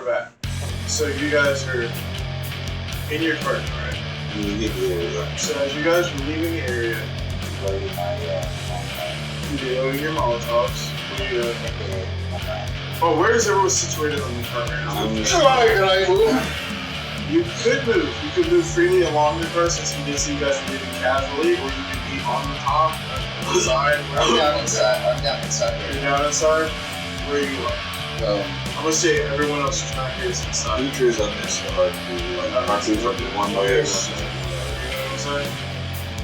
back. So you guys are in your cart, right? So as you guys are leaving the area, Loading my you're loading your Molotovs. Oh, where is everyone situated on the cart right now? You could move. You could move freely along the cart since you did see you guys were leaving casually, or you could be on the top, on the side. I'm down inside. You're down inside? Where are you going? I'm gonna say everyone else is not here is inside. Features on this are Mahati's on one way. You know what I'm saying?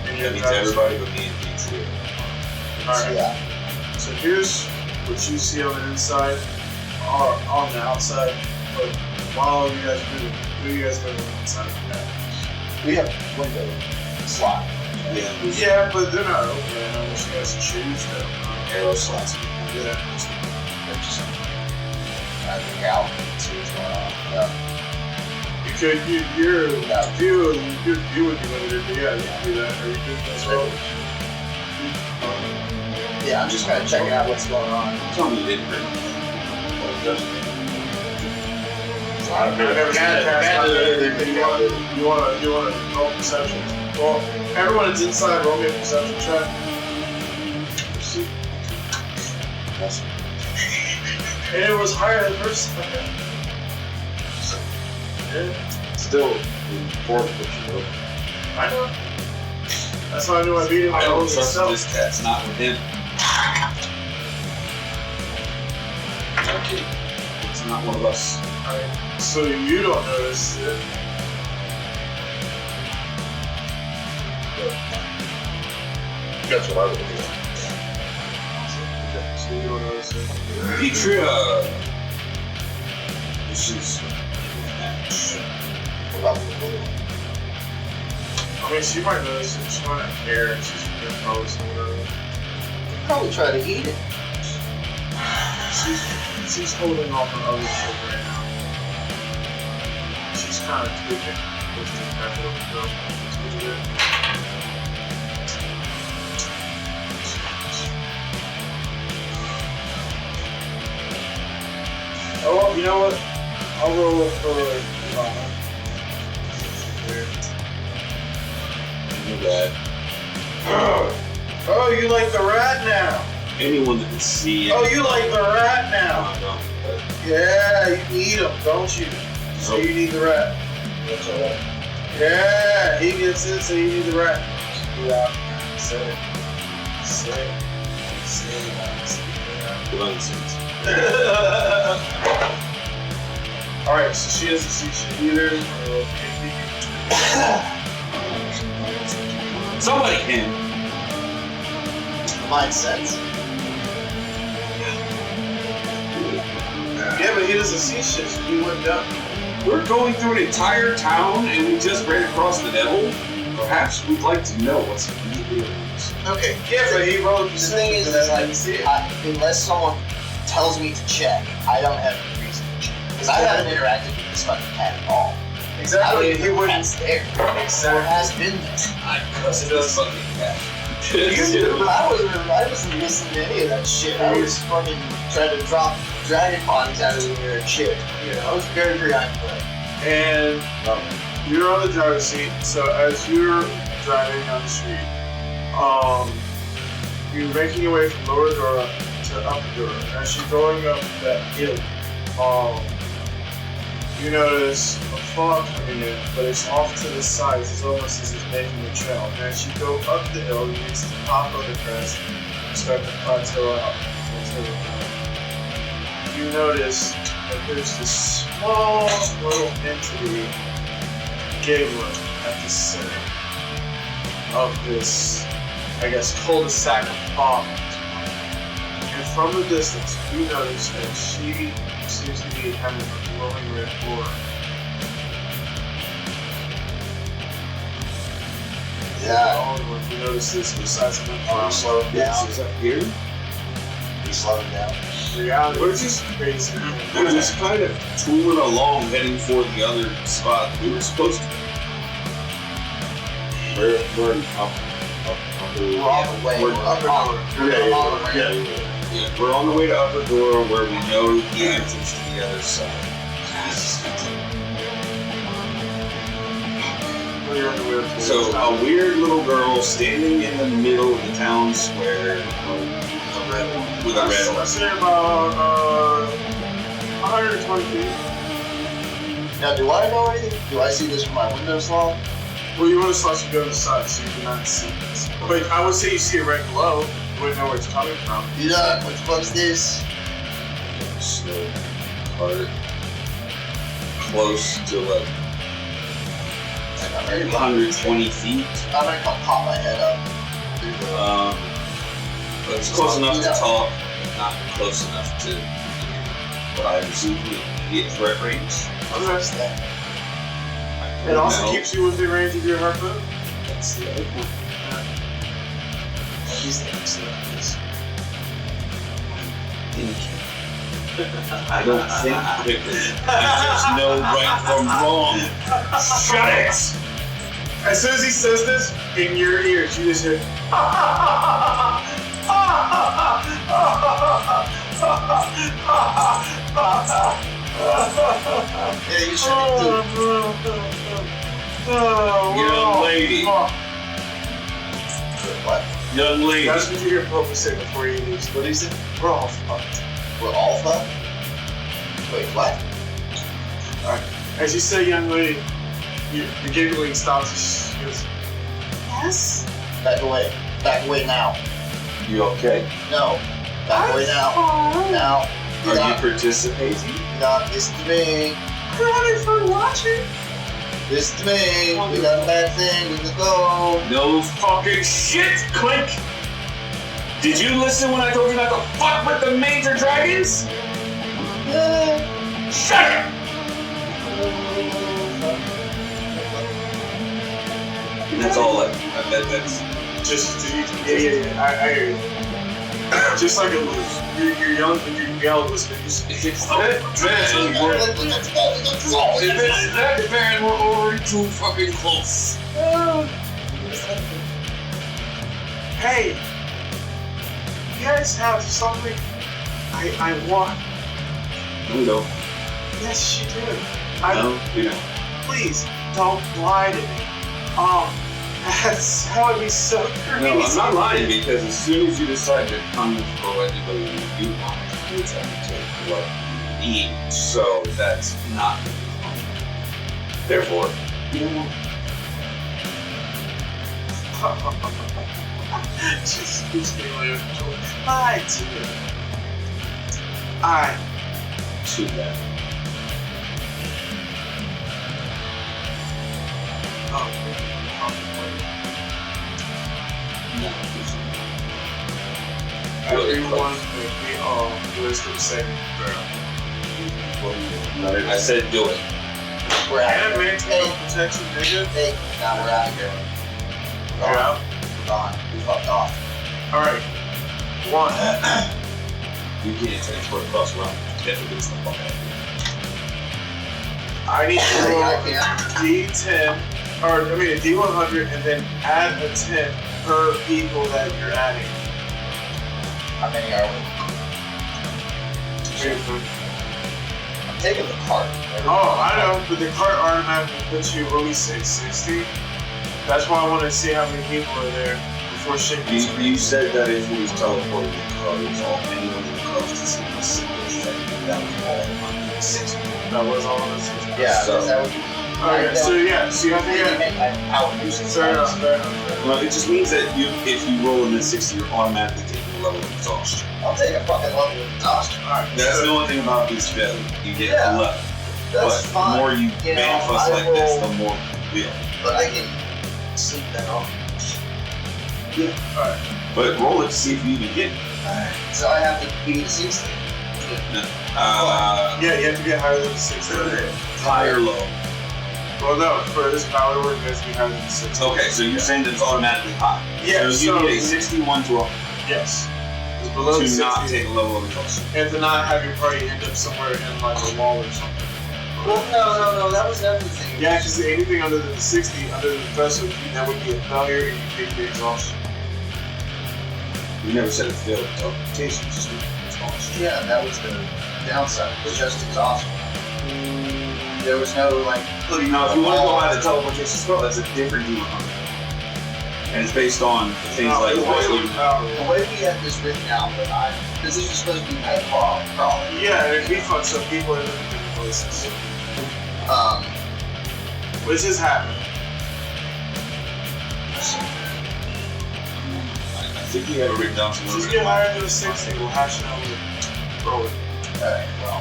And That means everybody but me and Feature. Alright. Yeah. So here's what you see on the inside, or on the outside, but while you guys move, what are you guys doing inside of that? We have window slot. Yeah, but they're not open unless you guys choose them. Arrow slots. Yeah. Just look out and see what's going on. Yeah. You could, your view would be limited, but yeah, you can do that, or you could as well. Yeah, I'm just kind of checking out what's going on. Tell me you didn't bring I've never seen that. You want to roll perception? Well, everyone that's inside, roll me a perception check. And it was higher than the first time. Yeah. Still important that you know. I know. That's how I knew I beat him. I don't trust this cat's not with him. Okay. It's not one of us. Alright. So you don't notice it. That's what I would do. So you don't notice it. Feature, this is I mean, she might notice it. She might not care. She's gonna probably say whatever. Probably try to eat it. She's holding off her other shit right now. She's kind of tweaking with the capital of the girl. That's what it is. Oh, well, you know what? I'll roll for Ivana. Oh, you like the rat now? anyone that can see it. Oh, you like the rat now? No, Yeah, you eat them, don't you? So you need the rat. That's alright. Yeah, he gets it, so you need the rat. Yeah, say it. Say it. Say it. Nonsense. Alright, so she doesn't see shit either. Somebody can. Mine sense. Yeah, but he doesn't see shit, so he went down. We're going through an entire town and we just ran across the devil. Perhaps we'd like to know what's immediately around us. Okay, yeah, but he rolled The thing is like, unless someone tells me to check, I don't have any reason to check. Because I haven't interacted with this fucking cat at all. Exactly, he wouldn't. Cat's there. So it has been there. I trust this fucking cat. I wasn't listening to any of that shit. I was fucking trying to drop dragon bodies out of the air and shit. You know, I was very preoccupied. And you're on the driver's seat, so as you're driving down the street, you're making your way from lower door to upper door. And as you're going up that hill, you notice a fog coming in, but it's off to the sides. It's almost as if it's making a trail. And as you go up the hill, you get to the top of the crest and start to plateau out. You notice that there's this small little entity giggling at the center of this, I guess, cul-de-sac of fog. And from the distance, you notice that she seems to be having a glowing red aura. Yeah. You notice this besides the Slow him down. Is that here? He slowed him down. reality. We're just crazy. We're just kind of tooling along, heading for the other spot we were supposed to be. We're up. We're on the way. We're Upper door. Yeah, we're on the way to Upper Door where we know the entrance to the other side. So a weird little girl standing in the middle of the town square with a red. I say about 120 feet. Now, do I know anything? Do I see this from my window slot? Well, you want to slice your go to the side so you cannot see this. But I would say you see it right below. You wouldn't know where it's coming from. Dude, what the fuck's this? Snow cart close to like 120 feet. I'm gonna come pop my head up. But it's close enough to talk, not close enough to what I perceive to be immediate threat range. What's that? It also keeps you within range of your harpoon. That's the other one. These things. I don't think quickly. I just know right from wrong. Shut it! As soon as he says this, in your ears, you just hear. Yeah, you should be Young lady. What? Young lady. That's what you hear Pope say before you leave. What do you say? We're all fucked. We're all fucked? Wait, what? Alright. As you say, young lady, the giggling stops. She goes, yes? Back away. Back away now. You okay? No. Back away now. Now. Are you participating? Not listen to me. I'm having fun watching. Listen to me. We got a bad thing. We can go. No fucking shit, Clink! Did you listen when I told you not to fuck with the major dragons? Shut it! And that's all that's Just, yeah, I hear you. Just like a loose. You're young and you yell listening. if it's that bad, we're already too fucking close. Hey, you guys have something I want. We don't. Yes, you do. No, we don't. Please don't lie to me. That would be so crazy. No, I'm not lying because as soon as you decide to come for anybody you do want, it's going to take what you need. So that's not going to be fun. Therefore, you don't want Just getting away with joy. I do. to that. Everyone make me wisdom saving throw. I said do it. We're out And of here. maintain protection, nigga. Hey, now we're out of here. You're out? We're gone. We fucked off. Alright. 1. You can't transport across round. You have to get the fuck out of here. I need to Hey, roll I a can't. D10, or I mean a D100, and then add a 10 per people that you're adding. How many are we? I'm taking the cart. Oh, I know, but the cart automatically puts you, what we say, 60? That's why I want to see how many people are there before shit gets You said that if we was teleporting the car, it was all anyone in the car was to see the single thing. That was all 160. That was all of us. Yeah, So- that would be. Okay, so yeah, so you have to get. Out using Fair enough, fair enough. Well, it just means that if you roll in the 60, you're automatically taking a level of exhaustion. I'll take a fucking level of exhaustion. Alright, That's the only thing about this spell. You get Yeah. a level. That's But fine. the more you You know, ban us I like this, will- the more you will. But I can sleep that off. alright. But roll it to see if you even get it. So I have to beat 60. Uh, Yeah, you have to get higher than 60. high or low. Well, no, for this power to work, it has to be higher than 60. Okay, so you're saying that it's automatically high. Yeah, so you get a 61 to a yes. It's below to 60. not take a level of exhaustion. And to not have your party end up somewhere in like a wall or something. Well, no, that was everything. Yeah, because anything under the 60, under the threshold, that would be a failure and you take the exhaustion. We never said it failed teleportation, just exhaustion. Yeah, that was the downside. It was just exhaustion. There was no like putting. Now, if you want to go by the teleportation spell, that's a different D100. And it's based on things like the way we have this written out, because this is supposed to be kind of crawling. Yeah, and it'd be fun, so people in different places. Which has happened. I think we have it written down somewhere. Just get higher than a 60, we'll hash it out with roll it. Alright, well.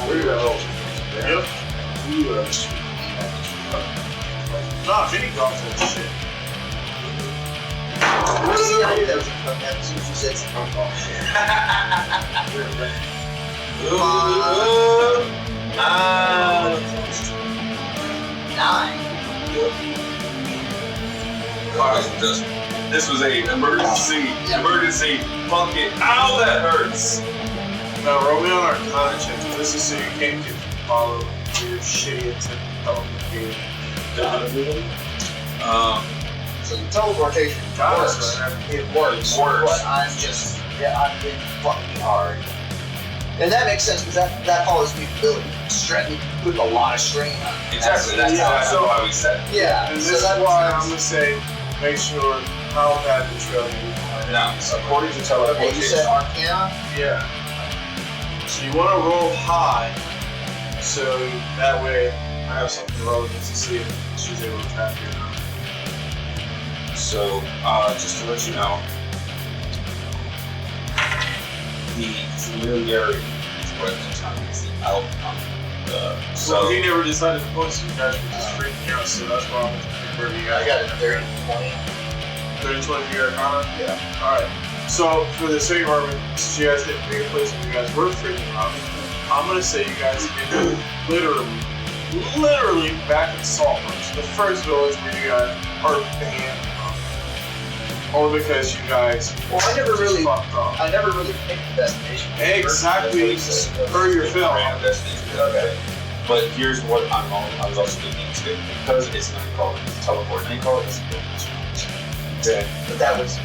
Where do you go? Yep. Nah, mini golf that shit. See, I knew that was going to come down as soon as you said something. Oh, shit. 9. Alright, this was a emergency. Emergency. Fuck it. Ow, that hurts. Now roll me on Arcana check. This is so you can't get followed for your shitty attempt to teleport. So the teleportation works. It works. But I'm hitting fucking hard. And that makes sense because that follows me ability. You put a lot of strain on it. Exactly. That's why we said it. Yeah. And so this is that's why I'm gonna say make sure how bad the trail you are. Now, according to Okay, teleportation. you said Arcana? Yeah. So you want to roll high, so that way I have something to roll against to see if she's able to attack you or not. So, just to let you know, the familiarity is what determines the outcome. So he never decided to post you guys were just freaking out, so that's why I'm where you I guys got a 30, 20. 30-20 for your Arcana? Yeah. Alright. So for the sake of argument, since you guys hit bigger places and you guys were freaking out, I'm gonna say you guys ended literally back in Salt Marsh, the first village where you guys are banned from. Only because you guys Well, I never really fucked up. picked the destination. Exactly, per your film. Okay. But here's what I was also thinking too. Because it's not called teleport, they call it Yeah. But that was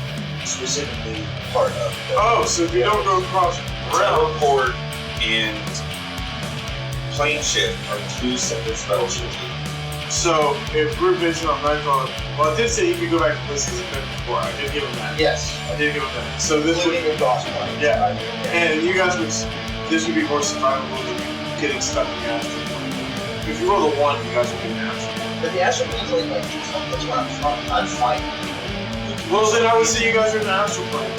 specifically part of the... Oh, so if you don't go across teleport and plane shift are two separate spells. So if we're basing on Nightfall, well, I did say you could go back to places you've been before. I did give him that. Yes. I did give him that. So this would, Including the boss fight. yeah, and you guys would, this would be more survivable than you getting stuck in the astral plane. If you roll a 1, you guys would be in the astral plane. But the astral plane's only like 2 something. That's where I'm fighting. Well, then I would say you guys are in the astral plane.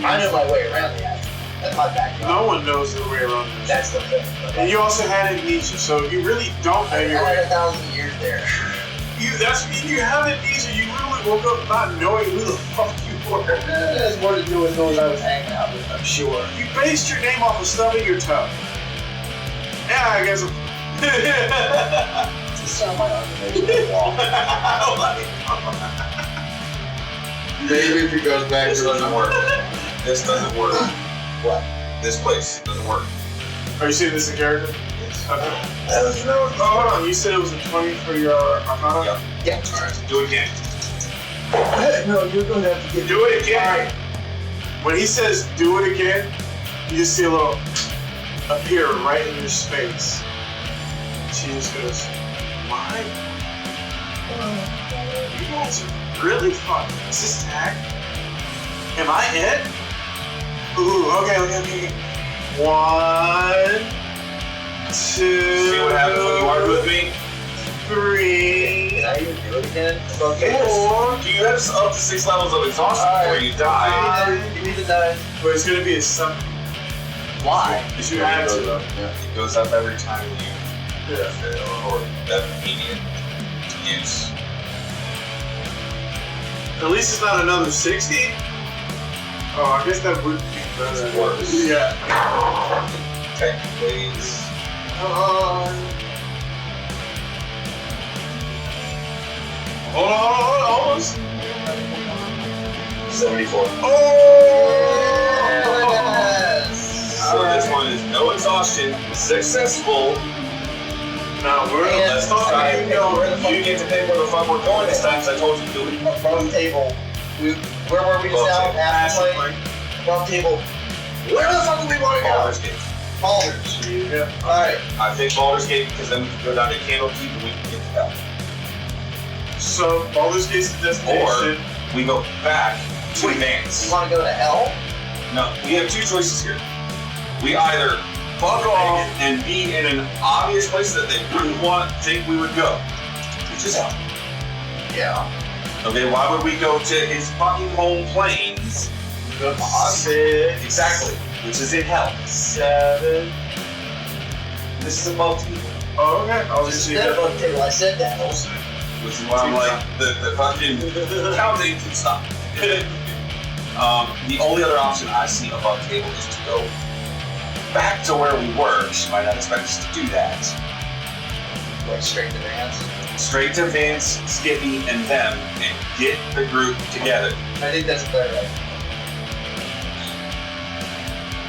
I know my way around the astral. That's my background. No one knows their way around this. That's the thing. And you also had amnesia, so you really don't know I your way. had 1,000 years there. That's you have amnesia. You literally woke up not knowing who the fuck you were. It has more to do with those I was hanging out with, I'm sure. You based your name off of stubbing your toe. Yeah, I guess. This sounds like Maybe if he goes back This to doesn't work. This doesn't work. What? This place doesn't work. Are you saying this is a character? Yes. Okay. Oh, hold on. You said it was a 20 for your Arcana? Yeah. Yeah. Alright, do it again. No, you're going to have to get... Do it again. When he says do it again, you just see a little appear right in your space. She just goes, why? You guys are really fun. Is this tag? Am I it? Ooh, okay. 1, 2. See what happens when you argue with me? 3. Can I even do it again? Okay. Do you have up to 6 levels of exhaustion before you die? Give me the 9. But it's gonna be a sum. Why? If you add to it. It goes up every time you fail or that immediate use. At least it's not another 60. Oh, I guess that would be better. It's worse. Yeah. Technically, Hold on, almost. 74. Oh! Yes! So this one is no exhaustion, successful. Now let's talk about You get to pick where the fuck we're going this time, because I told you to do it. Above table. Where were we just now? Above Astral plane? Above table. Where the fuck do we want to go? Baldur's Gate. Baldur's. Yeah. Alright. I think Baldur's Gate because then we can go down to Candlekeep and we can get to hell. So Baldur's Gate's the destination. Or we go back to Vance. You want to go to hell? No, we have two choices here. We either fuck off and be in an obvious place that they wouldn't think we would go, which is hell. Yeah. Okay, why would we go to his fucking home plains? Go to Mahati. Exactly, which is in hell. 7. This is above table. Oh, okay. I was It's just not above the table. I said that. Which is why I'm like, the fucking counting can stop. The only other option I see above table is to go back to where we were. She might not expect us to do that. Like straight to Vance. Straight to Vance, Skippy, and them, and get the group together. I think that's a better idea.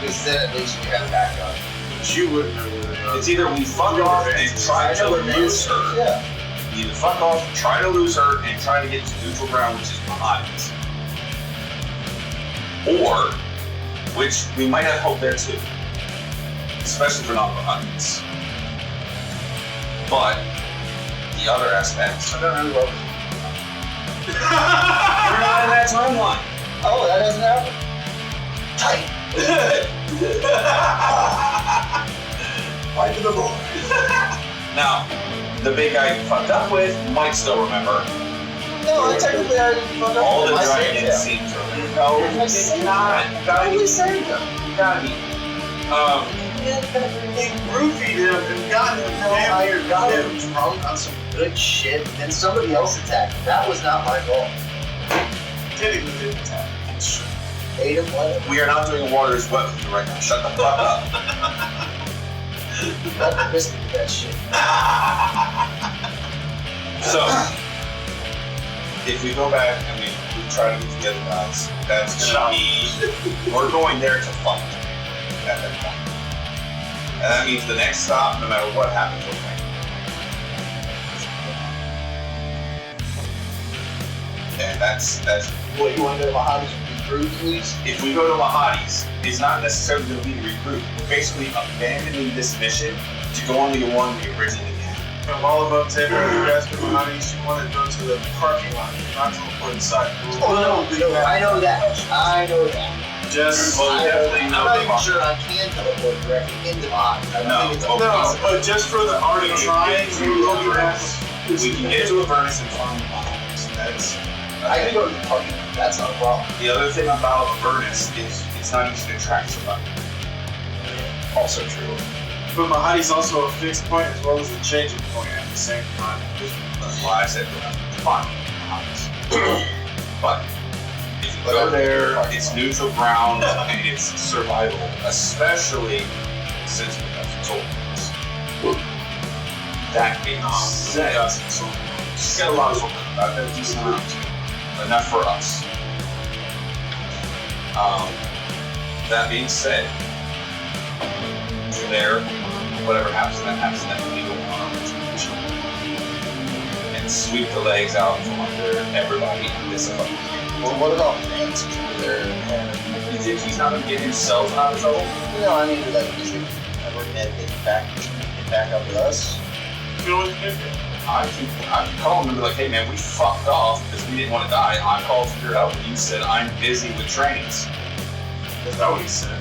Because then at least we have backup. But you wouldn't know where to go. It's either we fuck off and try to lose her. Yeah. We either fuck off, try to lose her, and try to get to neutral ground, which is Mahati's. Or, which we might have hope there too. Especially for non-Mahati's. But, the other aspects. I don't know what. We're not in that timeline. Oh, that doesn't happen. Tight. Fight to the ball. Now, the big guy you fucked up with might still remember. No, technically I didn't fuck up. All the I saved dragons him. seem to remember. No, I it's saved not. him. You gotta We be. saved him. You gotta be. They roofied him and got him No, I damn near got dead. him drunk on some good shit, and somebody else attacked him. That was not my fault. Technically didn't attack. Ate him, let him. We are not doing water is wet with you right now. Shut the fuck up. Not missing that shit. So, if we go back and we try to get together, guys, that's gonna be. We're going there to fight at that point. And that means the next stop, no matter what happens, we're fighting. And that's What, you want to go to Mahati's recruit, please? if we go to Mahati's, it's not necessarily going to be to recruit. We're basically abandoning this mission to go on the one we originally had. From all above table, you guys go behind you want to go to the parking lot, not to the important side. Oh, no, I know that. I know that. Just Well, we definitely I'm know not the even sure I can teleport directly into Mahati. I don't No, think it's well, no, but just for the art of trying, you will be back. We can get to Avernus and find Mahati's. That's. I can go to the parking lot. That's not a problem. The other thing about Avernus is it's not easy to track somebody. Also true. But Mahati's also a fixed point as well as a changing point at the same time. That's why I said we're not fine Mahati's. But if you go there, it's neutral ground and it's survival, especially since we have soldiers. That being said, she's got a lot of soldiers. I've got a decent amount too, but not for us. That being said, from there, whatever happens, that happens, then we go on our mission and sweep the legs out from under everybody in this fucking game. Well, what about Vance over there? You think he's not gonna get himself out of trouble? No, I mean, like, is it ever gonna get back up with us? You know what you do? I can call him and be like, hey man, we fucked off because we didn't want to die. I called to figure it out, and you said I'm busy with trains. That's not what he said.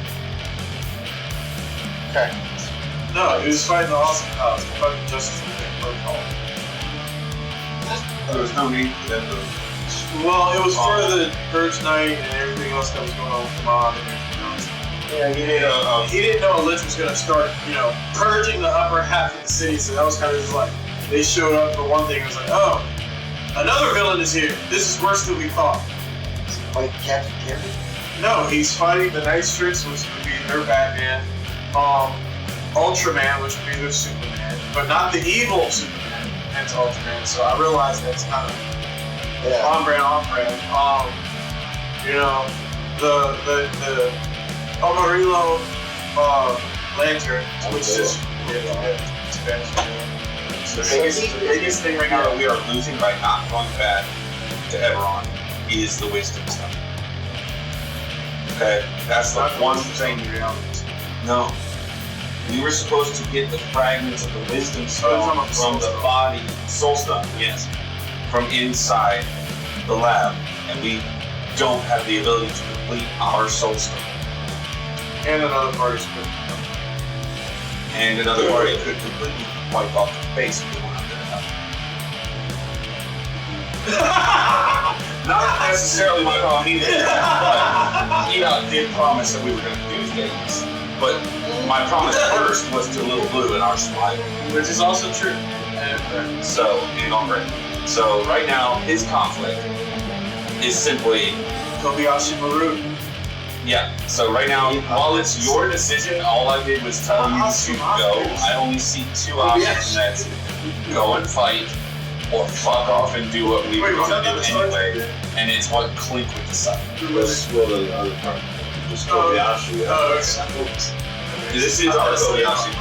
Okay. No, he was fighting the awesome cause, the fucking Justice League protocol. There was no need for them to. Well, it was for the Purge Night and everything else that was going on with the mob and everything else. Yeah, He didn't know a lich was gonna start, purging the upper half of the city, so that was kind of just like, they showed up for one thing, and it was like, oh, another villain is here. This is worse than we thought. Like Captain Kirby? No, he's fighting the Night Strips, which would be their Batman, Ultraman, which would be their Superman, but not the evil Superman, hence Ultraman, so I realized that's kind of on brand. The Amarillo lantern, which is The biggest thing right now that we are losing by not going back to Eberron is the wisdom stuff. Okay, that's the one thing. Reality. No. We were supposed to get the fragments of the wisdom stone talking about the from soul the stone. body, soul stone, yes, from inside the lab, and we don't have the ability to complete our soul stone. And another party's good. And another party could completely wipe off the face if they went out there. Not necessarily my problem either, but Enoch did promise that we were going to do things. But my promise first was to Little Blue and our survival. Which is also true. So, and on Britain. So right now, his conflict is simply, Kobayashi Maru. yeah. So right now, while it's your decision, all I did was tell you to go. I only see two options, and that's go and fight, or fuck off and do what we were going to do anyway. And it's what Clink would decide. Let's go to the other part. Just Kobayashi. This is our Kobayashi.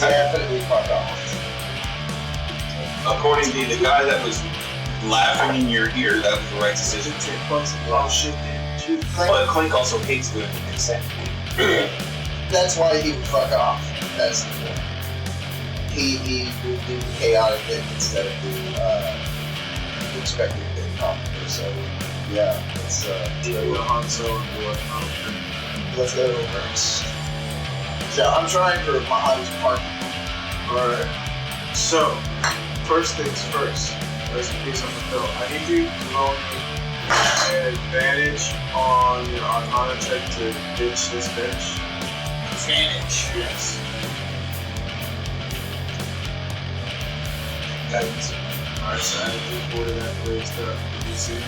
Definitely fuck off. According to the guy that was laughing in your ear, that was the right decision. Oh shit, man. But Clink also hates doing consent. That's why he would fuck off. That's the point. He would do the chaotic thing instead of the expected thing. So yeah, let's go first. So I'm trying for Mahati's party. Alright. So, first things first. Rest in peace on the bill. I need you to roll me an advantage on your Arcana check to ditch this bitch. Advantage. Yes. Guidance. Alright, so I need you to order that raised up. You see?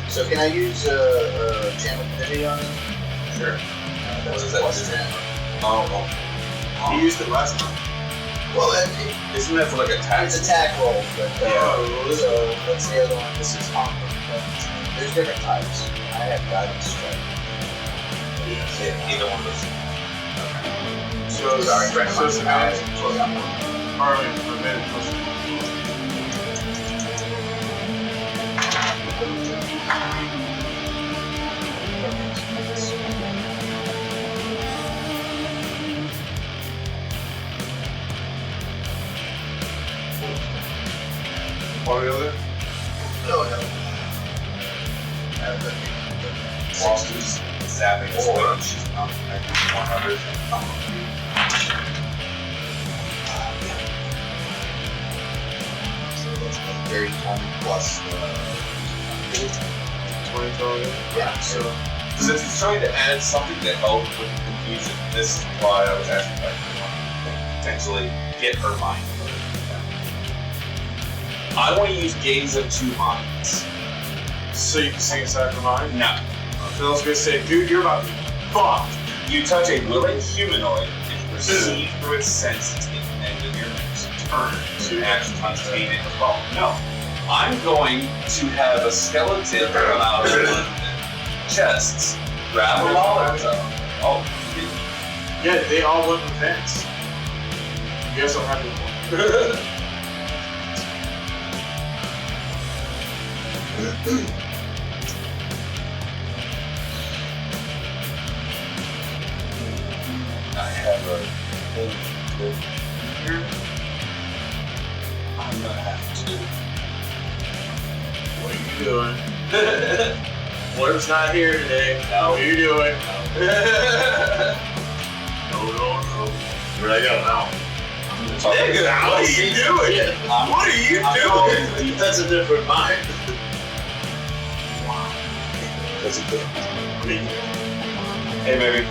So can I use channel divinity on him? Sure. That's What is that? plus 10. Oh, You used it last time. Well, isn't that for like attacks? it's attack roll, but Yeah. so what's the other one? This is armor. There's different types. I have guidance strike. Yeah, either one of those. So it's Sorry, friend. so it's an hour plus a minute plus one. What are the No. Monsters zapping his way. She's not connected to 100. So that's a very 20 plus 20 total? yeah. So, because if he's trying to add something to help with the confusion, this is why I was asking if I could potentially get her mind. I want to use Gaze of Two Minds. So you can sing aside from mine? No. I was gonna say, dude, you're about to be fucked. You touch a willing humanoid and perceive through its senses at the end of your next turn to actually contain it as well. No. I'm going to have a skeleton come out of one of the chests, grab a molotov. Oh, Yeah, they all went with Vance. You guys don't have any more. I have a thing here. I'm gonna have to. What are you doing? Blur's not here today. No. What are you doing? No. Where'd I go now? Nigga, what are you doing? What are you doing? That's a different mind. That's a good. Hey, baby.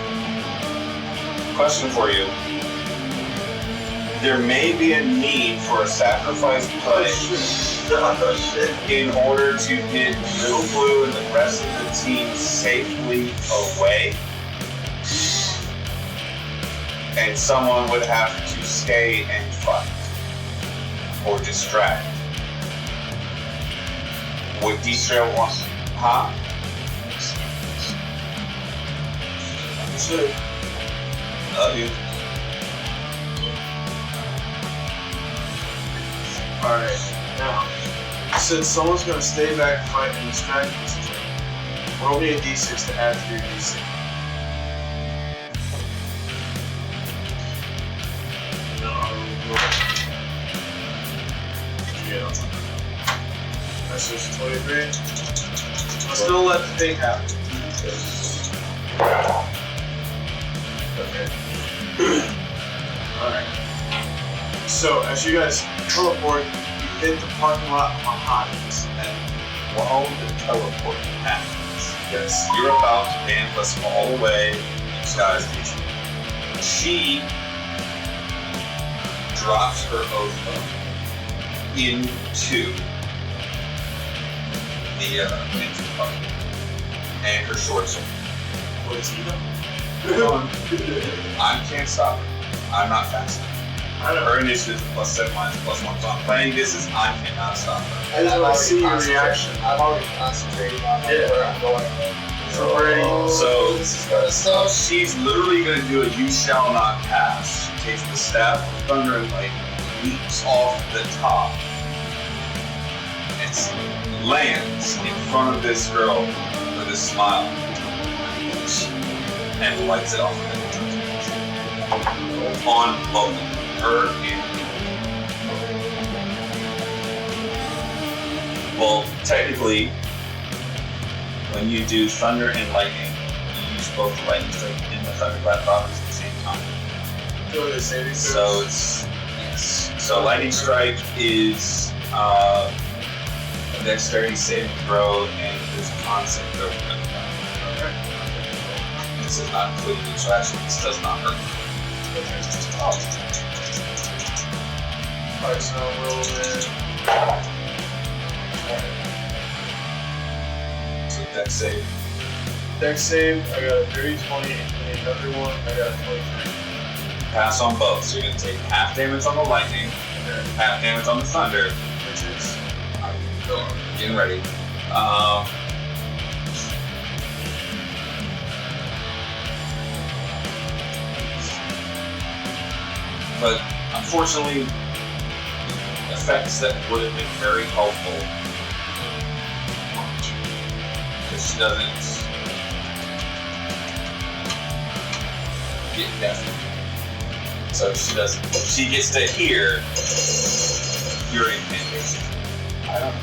Question for you. There may be a need for a sacrifice play in order to get Little Blue and the rest of the team safely away. And someone would have to stay and fight or distract. Would D-Trail want? Huh? Understood. Love you. Alright, now, since someone's gonna stay back fighting this dragon position, roll me a d6 to add to your d6. No, yeah, that's just 23. Let's still let the thing happen. Okay. Alright. So, as you guys teleport, you hit the parking lot of Mahati's. And while the teleport happens, Yes. you're about to band us all the way to Sky's Station. She drops her Oathbow into the park and her short sword. What is he doing? I can't stop her. I'm not fast enough. I don't know. Her initiative is +7, mine is +1. So I'm playing distance, I cannot stop her. I just want to see your concentrated- reaction. I'm already concentrating on Yeah. where I'm going. So already. So- this is gonna suck. She's literally going to do a you shall not pass. She takes the staff of thunder and lightning, leaps off the top, and lands in front of this girl with a smile and lights it off on both her and well, technically, when you do thunder and lightning, you use both the lightning strike and the thunderclap properties at the same time. Go to the saving So it's yes. So lightning strike is a dexterity saving throw, and there's a constant throw. Okay. This is not including the trash. This does not hurt. Alright, so roll in. So dex save. Dex save, I got a 30, 20, and another one, I got a 23. Pass on both. So you're going to take half damage on the lightning, half damage on the thunder. Which is. I'm getting ready. But unfortunately, effects that would have been very helpful because she doesn't get deafened. So she doesn't. She gets to hear your incantation. I don't know.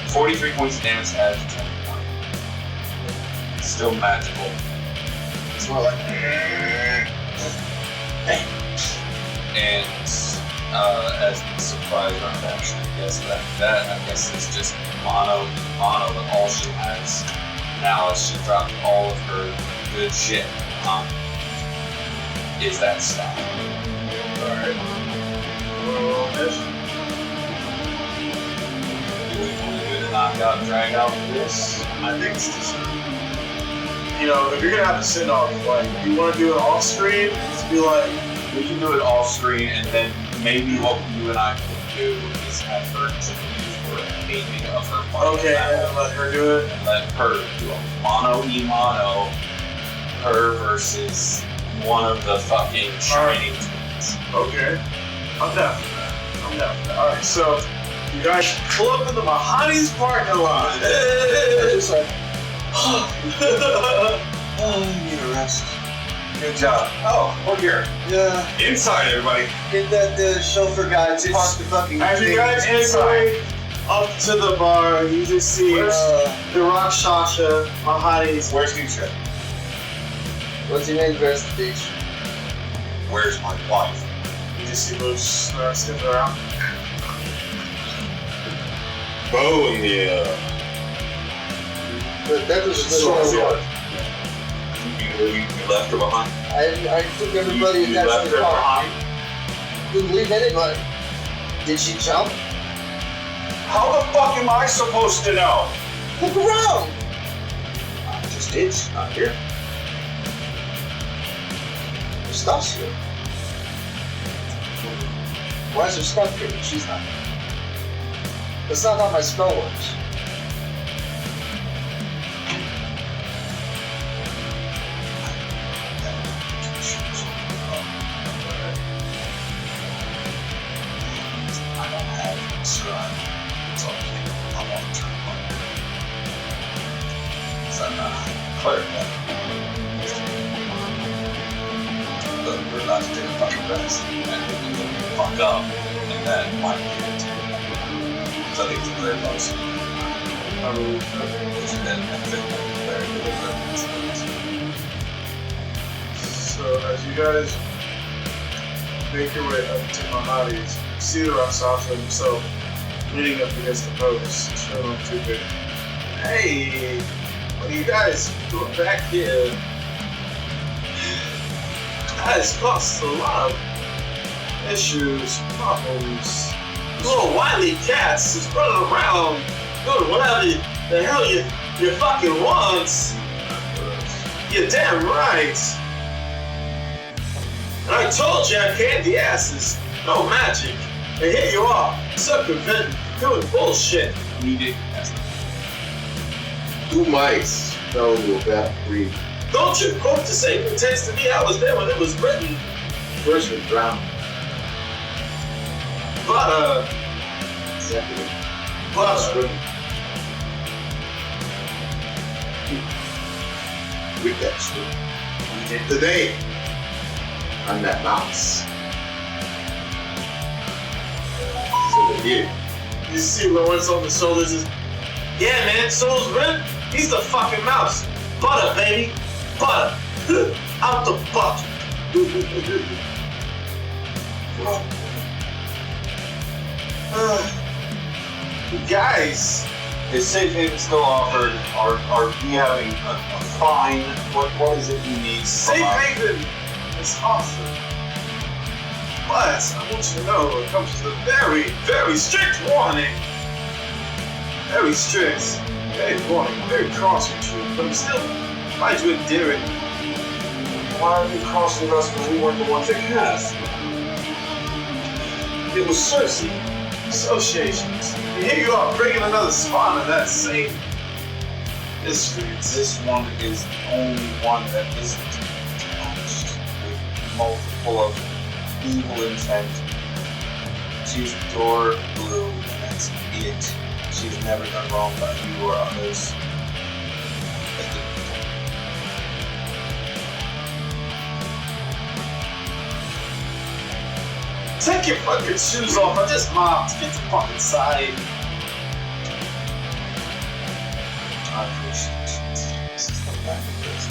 43 points of damage added to 21. It's still magical. It's more like. And as a surprise, I'm actually guess that I guess is just mono, but all she has now is she dropped all of her good shit is that staff. Alright. Roll this. Do we want to do the knockout, drag out for this? I think it's just. You know, if you're gonna have to send off, like, you wanna do it off screen, just be like. We can do it off screen, and then maybe what you and I can do is have her to use for a naming of her party. Okay, and let her do it. And let her do a mono, her versus one of the fucking shining twins. Okay. I'm down for that. Alright, so you guys pull up in the Mahati's parking lot. Just like. Oh, you need a rest. Good job. Oh, we're here. Yeah. Inside, everybody. Get that chauffeur guy to park the fucking. As you guys make your way up to the bar, you just see the Rakshasha, Mahati's. Where's Nisha? What's your name? Where's the beach? Where's my wife? You just see those sniffing around. Bow in the That was the sword. You left her behind. I took everybody You attached left to the her car. behind. Didn't leave anybody. Did she jump? How the fuck am I supposed to know? Look around! I just did. She's not here. Her stuff's here. Why is her stuff here? She's not here. That's not how my spell works. I'm not cleric yet. But we're about to take a fucking rest, and we're gonna fuck up, and then might get it. So I think it's very close. I believe so. Which then I think very good equipment. So as you guys make your way up to Mahati, you see the Rasasa himself leaning up against the post, showing up too big. Hey, what are you guys doing back here? Guys caused a lot of issues, problems. Little wily cats just running around doing whatever the hell you fucking want. You're damn right. And I told you I can't the asses. No magic. And here you are, circumventing, doing bullshit. We did that's Who mice fell into a bad breed? Don't you quote the same text to me. I was there when it was written. First was drowned. But, Second, but, swim. We got swim. Today, I'm that mouse. So the deer. you see Lawrence on the shoulders is, yeah man, so's Ren. He's the fucking mouse. Butter, baby. Butter. Out the butt. Guys, Is safe haven still offered? Are we having a fine? What is it you need? Safe Haven is awesome. But I want you to know it comes with a very, very strict warning. Very strict. Very warning. Very cross with you. But I'm still trying to endear it. Why are you crossing us when we weren't the ones that cast? It was Cersei. Associations. And here you are bringing another spawn of that same history. This one is the only one that isn't touched with multiple of evil intent. She's pure blue, and that's it. She's never done wrong by you or others. Take your fucking shoes off. I just mopped. Get the fuck inside. I appreciate it. This is the back of this.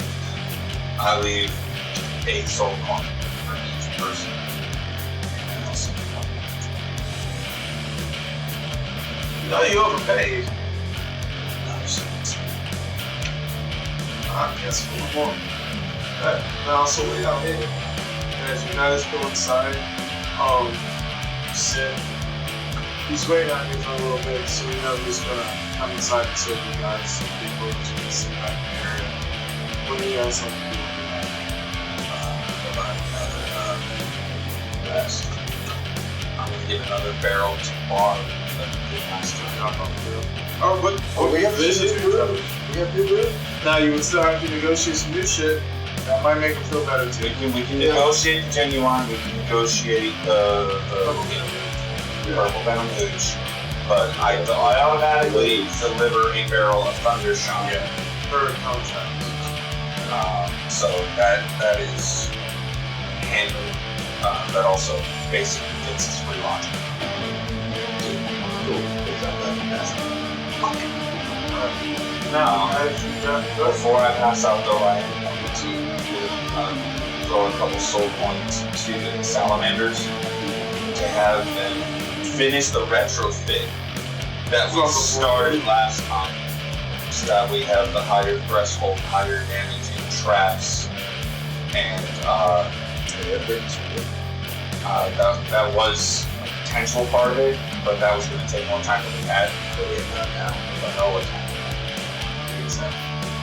I leave a soul coin for each person. And also You know you overpaid. I guess for one. Now also wait out here. As you guys go inside, sit. He's waiting on you for a little bit, so you know he's gonna come inside and serve you guys some people to sit back in the area. What do you guys like to do? rest. I'm gonna give another barrel to Bar. Oh, but We have vision. new room. We have new room. Now you would still have to negotiate some new shit. That might make him feel better too. We can negotiate the genuine, we can negotiate the purple venom hooch, but I automatically deliver a barrel of Thundershine. Yeah. Per contract. So that is handled. That also basically gets us free launch. Cool. Because I'm not nasty. Now, Before I pass out though, I am going to throw a couple soul points to the salamanders to have them finish the retrofit that we started last time, so that we have the higher threshold, higher damage in traps, and that was a potential part of it, but that was going to take more time than we had. So we have done now. I don't know what time.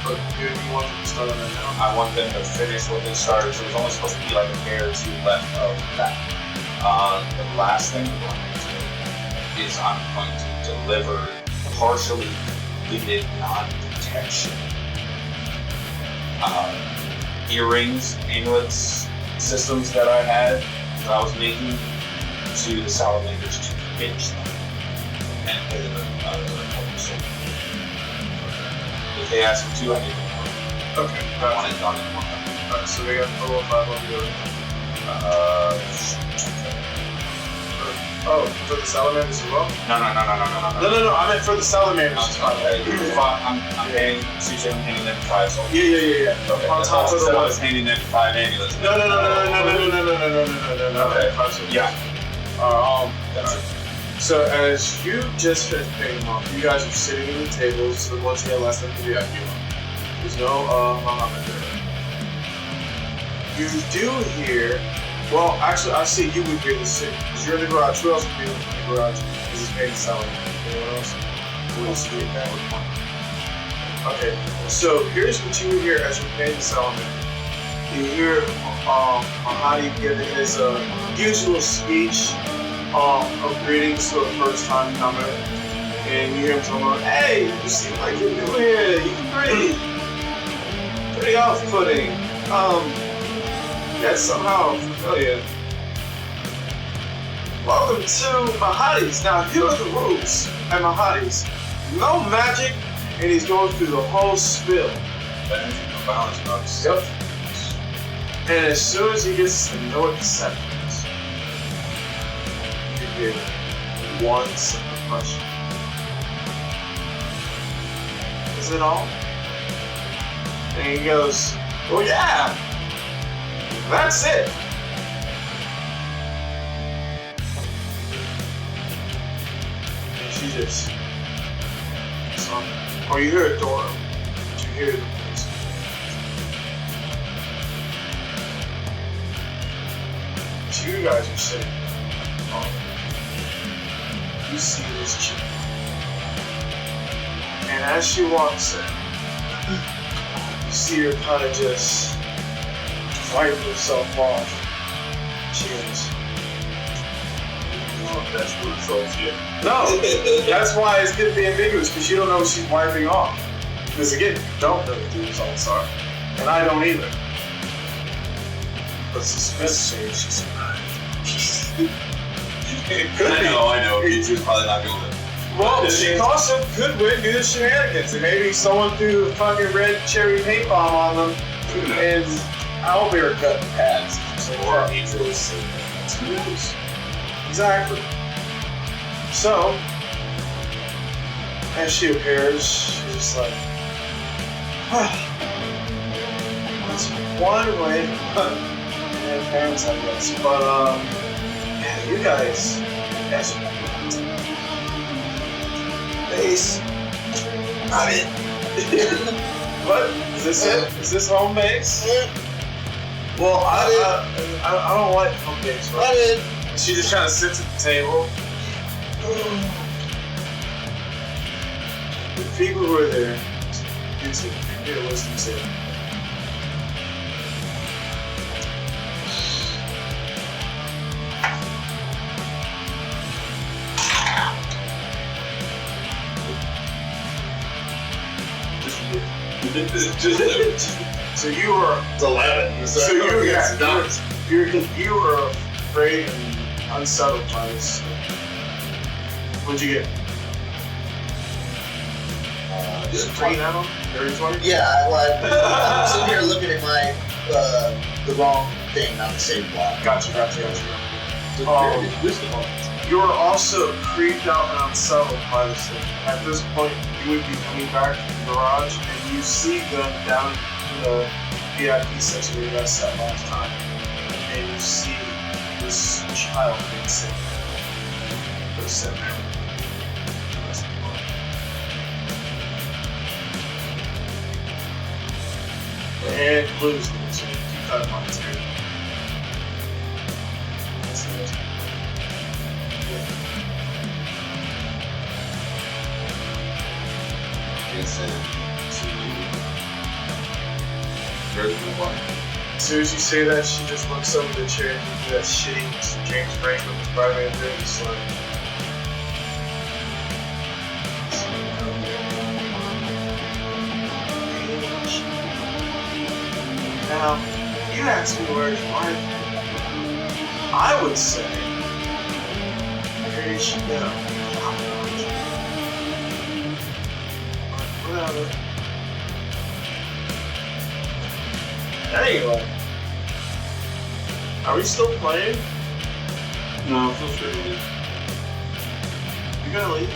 but you want them to start on that now? I want them to finish what they started, so there's only supposed to be like a day or two left of that. The last thing we're going to do is I'm going to deliver partially completed non-detection earrings, amulets, systems that I had, that I was making, to the salamanders to finish them and pay them another couple. So If they ask for 2, I give them 1. Okay. I want it done in 1. Alright, so they got a total of 5 altogether. Oh, for the salamanders as well? No. No, I meant for the salamanders. I'm handing them 5 souls. Yeah. Okay. On top of the I one. was handing them 5 amulets. No. Okay. 5 souls. Yeah. That's it. So as you just finished paying them off, you guys are sitting at the tables, the ones you had last time to VIP on. There's no Muhammad there. You do hear, well, actually, I see you would hear the city, because you're in the garage. Who else would be in the garage? Is this paying selling? Anyone else? Who else would be in that? Okay, so here's what you would hear as you're paying the salamander. You hear Mahati giving his usual speech of greetings to a first time comer. And you hear him talking, hey, you seem like you're new here. You're pretty off-putting. That's somehow familiar. Welcome to Mahati's. Now, here are the rules at Mahati's. No magic, and he's going through the whole spiel. Yep. And as soon as he gets to no acceptance, you hear one simple question. Is it all? And he goes, well, yeah, that's it. And she just, or you hear a door open, but you hear the voice. So you guys are sitting there. You see this chick. And as she walks in, you see her kind of just wipe herself off. She goes, Oh, that's what souls get. no, that's why it's going to be ambiguous, because you don't know what she's wiping off. Because again, you don't know what the results are. And I don't either. But suspense says she's fine. It could be. I know. She's probably not going to. Well, she also could win due to shenanigans, and maybe someone threw a fucking red cherry paint bomb on them, and owlbear cut pads. Or angels. Who knows? Exactly. So, as she appears, she's just like, that's one way and parents, I guess. But, yeah, you guys are base. I'm in. What? Is this it? Is this home base? Well, I don't like home base. Right? I'm in. She just kind of sits at the table. The people who are there, you're listening to it. So you are. It's 11. So it's not. You are afraid and unsettled by this. What'd you get? Just 3 now? 30, 20? Yeah, I'm sitting here looking at my the wrong thing, not the same block. Gotcha. You are also creeped out and unsettled by this thing. At this point, you would be coming back to the garage, and you see them down in the VIP section where you guys sat last time. And you see this child being sick. They're sitting there. And blues them, so you cut him on his hair. That's it. As soon as you say that, she just looks over the chair and do that shitty James Franklin Friday and then just like. Now, you ask me where's Mark. I would say, where did she go? Whatever. Anyway, are we still playing? No, feel free to leave. You gonna leave?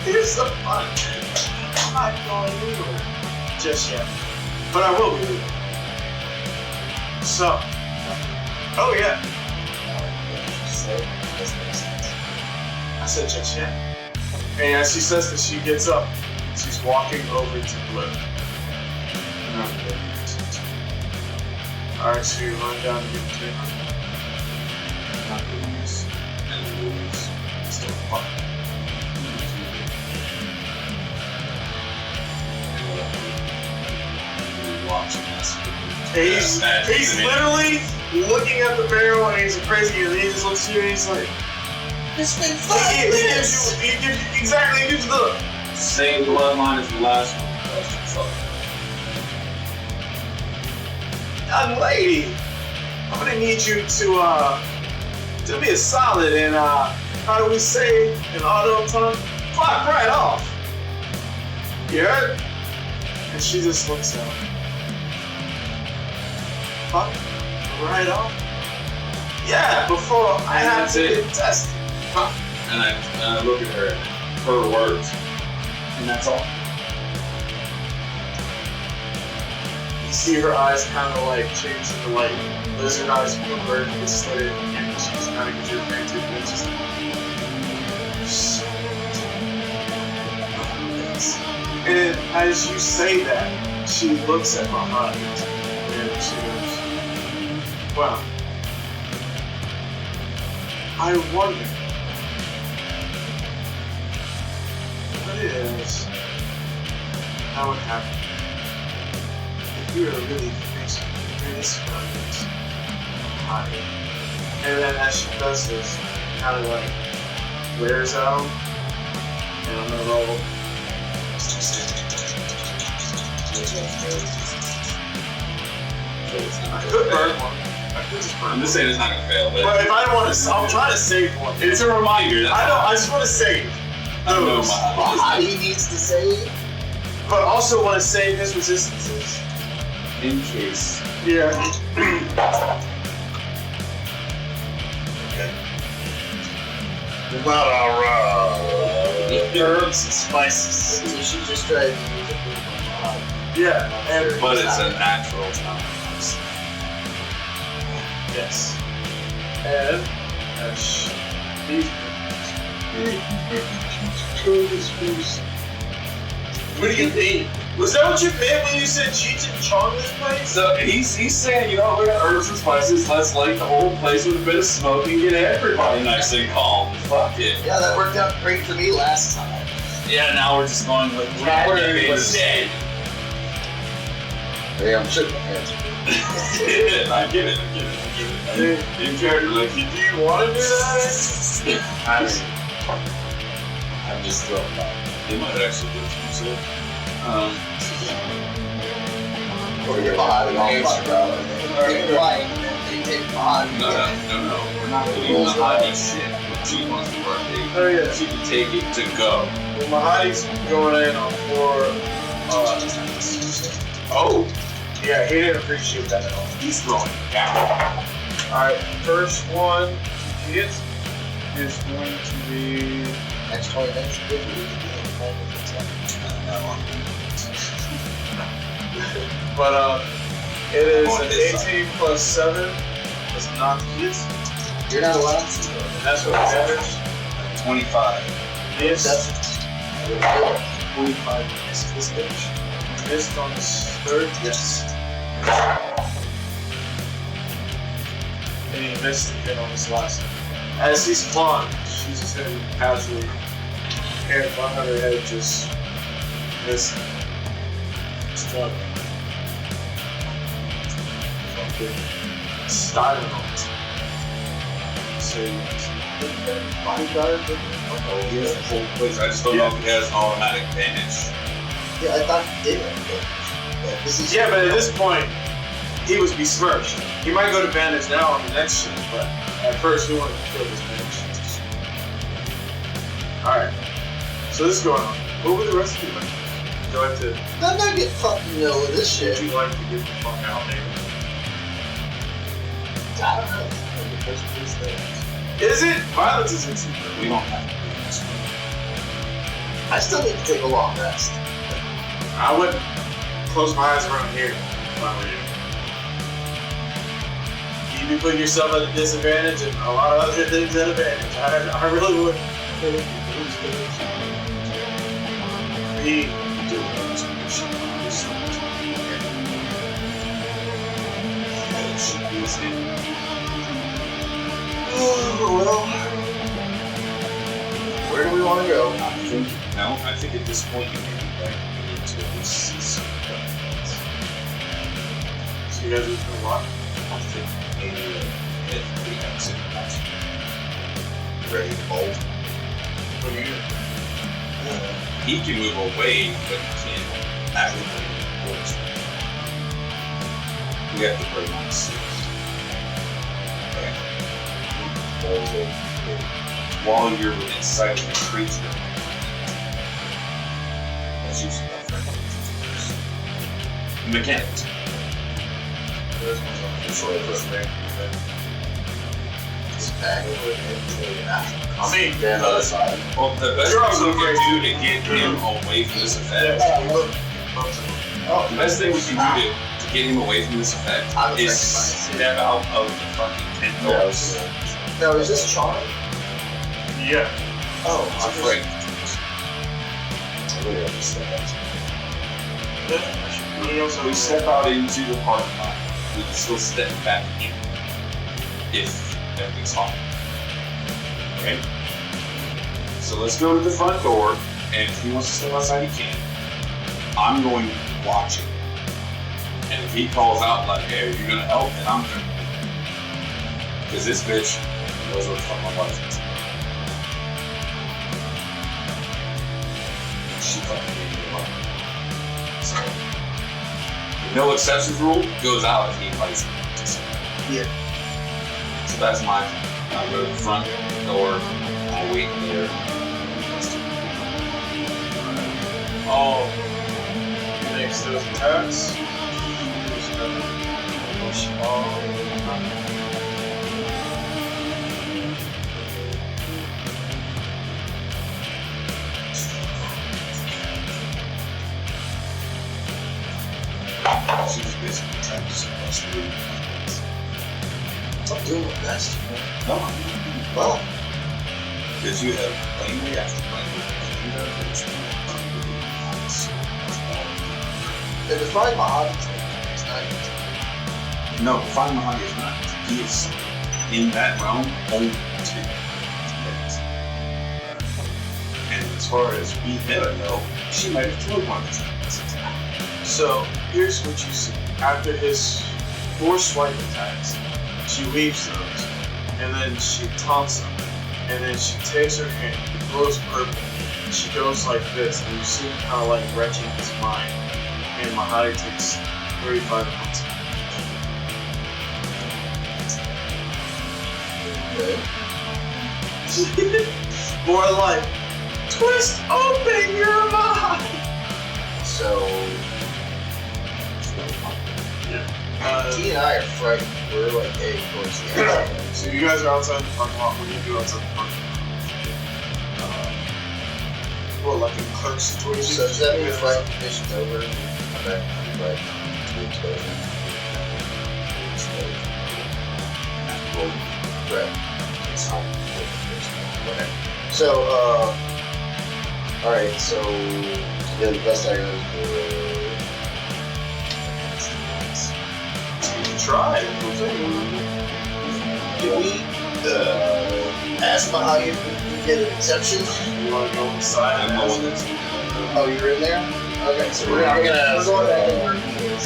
You're so fun. I'm not going anywhere just yet, but I will be leaving. So, oh yeah, I said just yet. And as she says that, she gets up. She's walking over to Blue. Alright, so you run down to get the table. Not lose, and lose, still fun. Watching us. He's literally looking at the barrel and he's crazy, and he just looks at you and he's like, It's been he gives you the Same bloodline as the last one. young lady. I'm gonna need you to be a solid and how do we say in auto tongue? Fuck right off. You heard? And she just looks at him. Fuck right off? Yeah, before I have to get tested. Fuck. And I look at her, her words, and that's all. You see her eyes kind of like change into like lizard eyes from a bird and get slitted, and she's kind of gives you a fainted, and it's just like, and as you say that, she looks at Mahati and she goes, wow, I wonder what it is, how it happened. You are really fixing this moment. And then as she does this, kind of like glares at him, and I'm gonna roll. I could burn one. I could just burn I'm just saying it's not gonna fail, but But if I want to, I'm trying to save one. it's a reminder. That's I know. all. I just want to save I know those, He needs to save. but also want to save his resistances. In case. Yeah. Herbs and spices. You should just try to use it. Yeah. And But it's a natural time. yes. And what do you mean? Was that what you meant when you said Cheech and Chong this place? So he's saying, you know, we got herbs and spices, let's light the whole place with a bit of smoke and get everybody nice and calm. Fuck it. Yeah, that worked out great for me last time. Yeah, now we're just going with We're dead. Yeah, I'm shaking my hands. I get it. In character, like, Do you want to do that? I'm just throwing back. They might actually do it themselves. Or you're behind all fucked up. You're flying, and then they take behind. No. We're not doing the hottie shit. She wants to work it. Oh yeah. She can take it to go. Well, Mahati's going in on 4. Oh. Yeah, he didn't appreciate that at all. He's throwing it down. Alright, first one he hits is going to be. Next 20 minutes, we can be But it is On an this 18 plus 7. It's not hit. You're not allowed to. And that's what matters. 25. Miss. That's 45 missed this bitch. Missed on his third, yes. And he missed again on his last one. As he's flying, she's just hitting casually. And behind her head just missing. Struggling. Fucking styling on it. So, bodyguard? Oh, he has the whole place. I just don't know if he has an automatic advantage. Yeah, I thought he did. This is Yeah, but at this point, he was besmirched. He might go to bandage now on the next shit, but at first we wanted to kill this bitch. Alright. So this is going on. What were the rest of you like? you like to? I'm not getting fucking middle of this shit. Would you like to get the fuck out, neighbor? I don't know. The first place there. Is it? Violence is easy. We don't have to do this. I still need to take a long rest. I would close my eyes around here if I were you. You'd be putting yourself at a disadvantage and a lot of other things at advantage. I really would. Me. Oh, well. Where do we want to go? I think at this point you maybe like we need to at least see some weapons. So you guys are gonna walk? I think maybe if we exit that's Ready to bolt. What do you do? he can move away, but he can't actively move towards me. We have to bring on 6. Okay. While you're within sight of the creature, let's use that for mechanics. I mean, Then other side. Well, the best thing we can do to get him away from this effect, the best thing we can do to get him away from this effect is step out of the fucking tent doors. Now, is this charm? yeah. Oh, I'm afraid. So we step out into the parking lot. We can still step back in if everything's fine. Okay? So let's go to the front door, and if he wants to step outside, he can. I'm going to watch him. And if he calls out like, hey, are you gonna help? Then I'm gonna. Because this bitch knows what the fuck my wife is. She fucking gave me a lot. So, the no exceptions rule goes out if he invites me. Yeah. So that's my thing. I'll go to the front door, I'll wait there. Oh. Makes those attacks. She was basically trying to suppress the room. I'm doing my best. No, Well, because you have plainly after plainly, you have if it's probably Mahati, it's not. no, Fine Mahati is not. He is in that realm only 2 minutes. And as far as we know, she might have killed one of his enemies. So here's what you see. After his 4 swipe attacks, she weaves those, and then she taunts him, and then she takes her hand, it glows purple, and she goes like this, and you see him kind of like wrenching his mind, and Mahati takes 35 points. More like, twist open your mind! So, T and I are frightened. We're like heading towards the end. So you guys are outside the parking lot. What do you do outside the parking lot? Well, like in clerk situation. So does that mean the fright condition's over? Okay, right. Right. It's not. Okay. So, alright, so the best I know You can try. Did we ask Mahati if we can get an exception? You want to go inside and ask him? Oh, you're in there? Okay, so we're going back in where he is.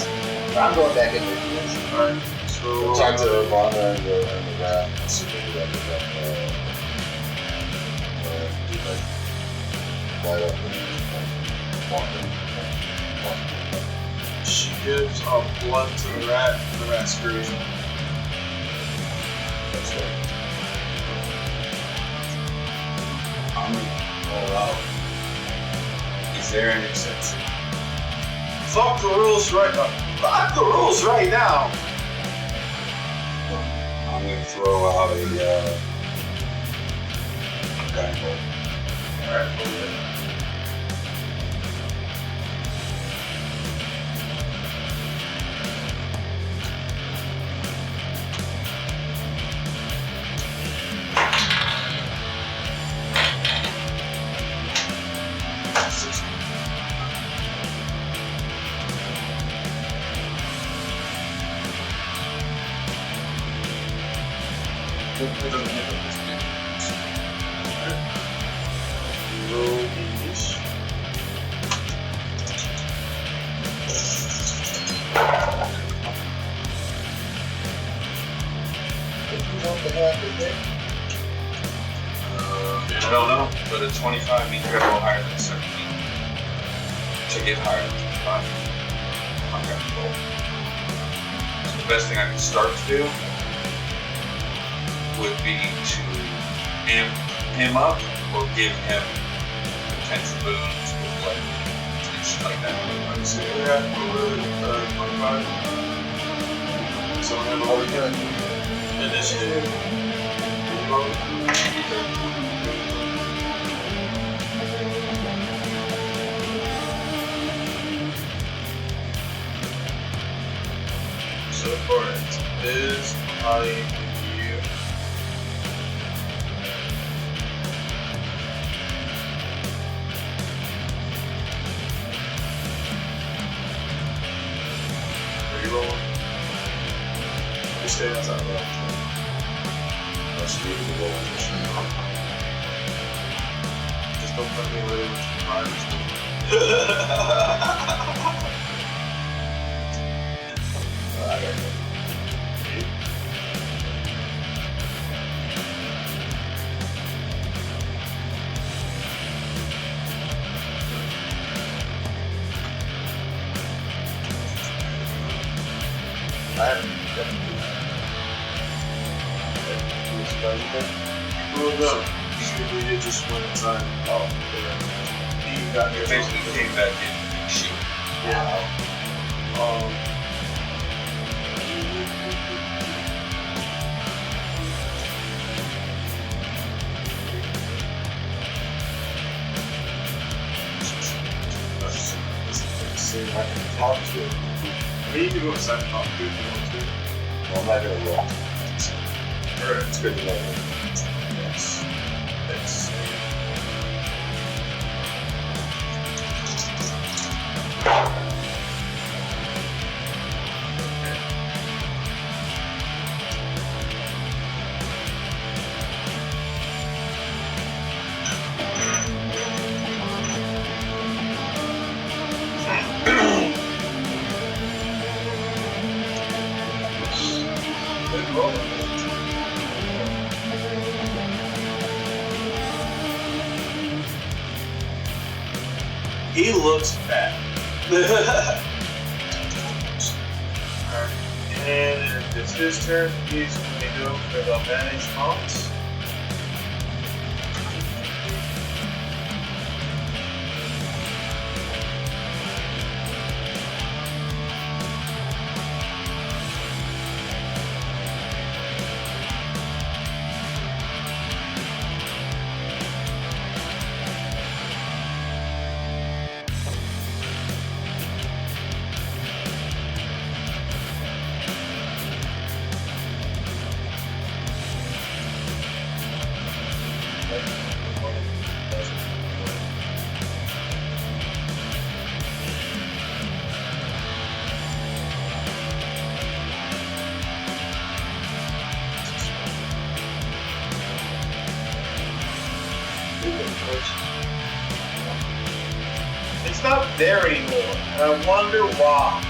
I'm going back in where he is. Alright, so Talk to Ivana and the rat and see if we can get light up and walk in. she gives blood to the rat, and the rat screws. That's right. I'm all out. Is there an exception? Fuck the rules right now. Fuck the rules right now. I'm gonna throw out a guidebolt. Alright, okay. I don't know, but a 25 means you gotta go higher than 17 to get higher than 25. I'm gonna roll. So the best thing I can start to do would be to amp him up or give him potential boons with like shit like that. I'd say yeah, over 25. So I'm gonna hold it. Initiative. So far it is Mahati and you. Are you rolling? You stay outside of that. Let's do the roll position. Just don't put me with I got it. I haven't Ruled up. We did just went inside. Oh, You got You your basically came back in and shoot. Yeah. see if I can talk to it. You can go inside and talk to it if you want to. Well, I'm not gonna roll. Alright. It's good to know. Yes. It's good roll. He looks bad. Alright. And if it's his turn, he's going to go for the managed haunts. It's not there anymore. And I wonder why.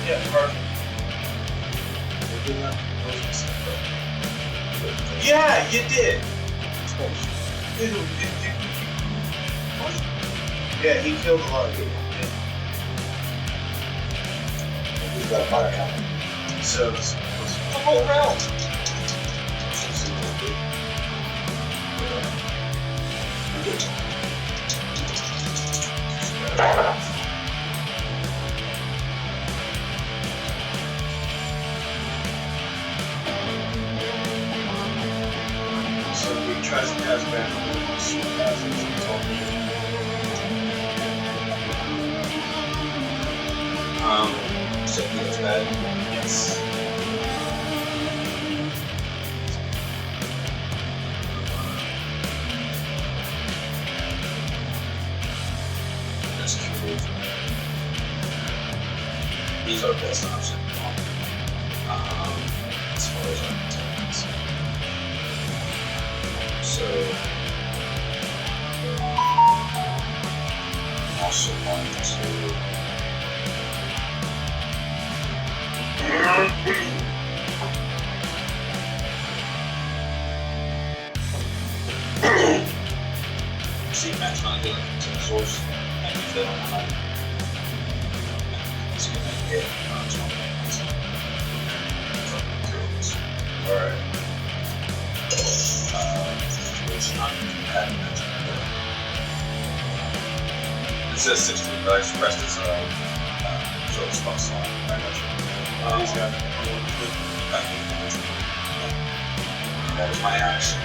Yeah, perfect. Yeah, you did. Yeah, he killed a lot of people. He's got a fire count. So, it's The whole realm. So that's bad. Yes. Just curious. These are best option. As far as I'm concerned. So also want to see match not healing to the source and use that on the high. It's gonna hit Alright. It's not bad. It says 16 dice, rest is so it's spot slot. He's got That was my action.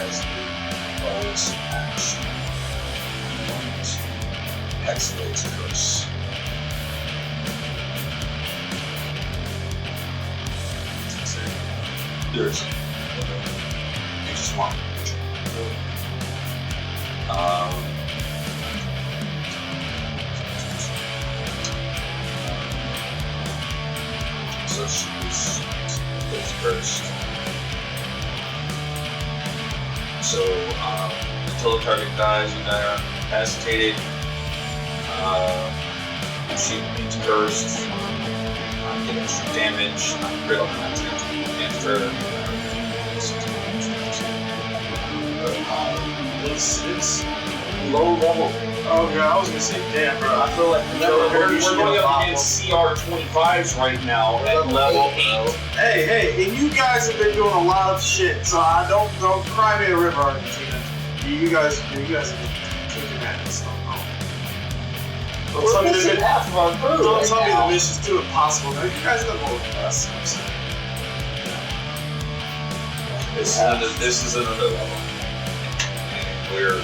As the bonus action. Hexade's curse. There's you just want so she's first. So until the target dies, you die are incapacitated. She beats cursed. Get extra damage. Critical content against her. It's low level. Oh yeah, I was gonna say, damn, bro. I feel like We're going up against CR 25s right now at level 8. Hey, and you guys have been doing a lot of shit, so I don't cry me a river, Argentina. You guys have been kicking ass. Don't tell me the mission's too impossible. No, you guys are the most best. This is another level. We're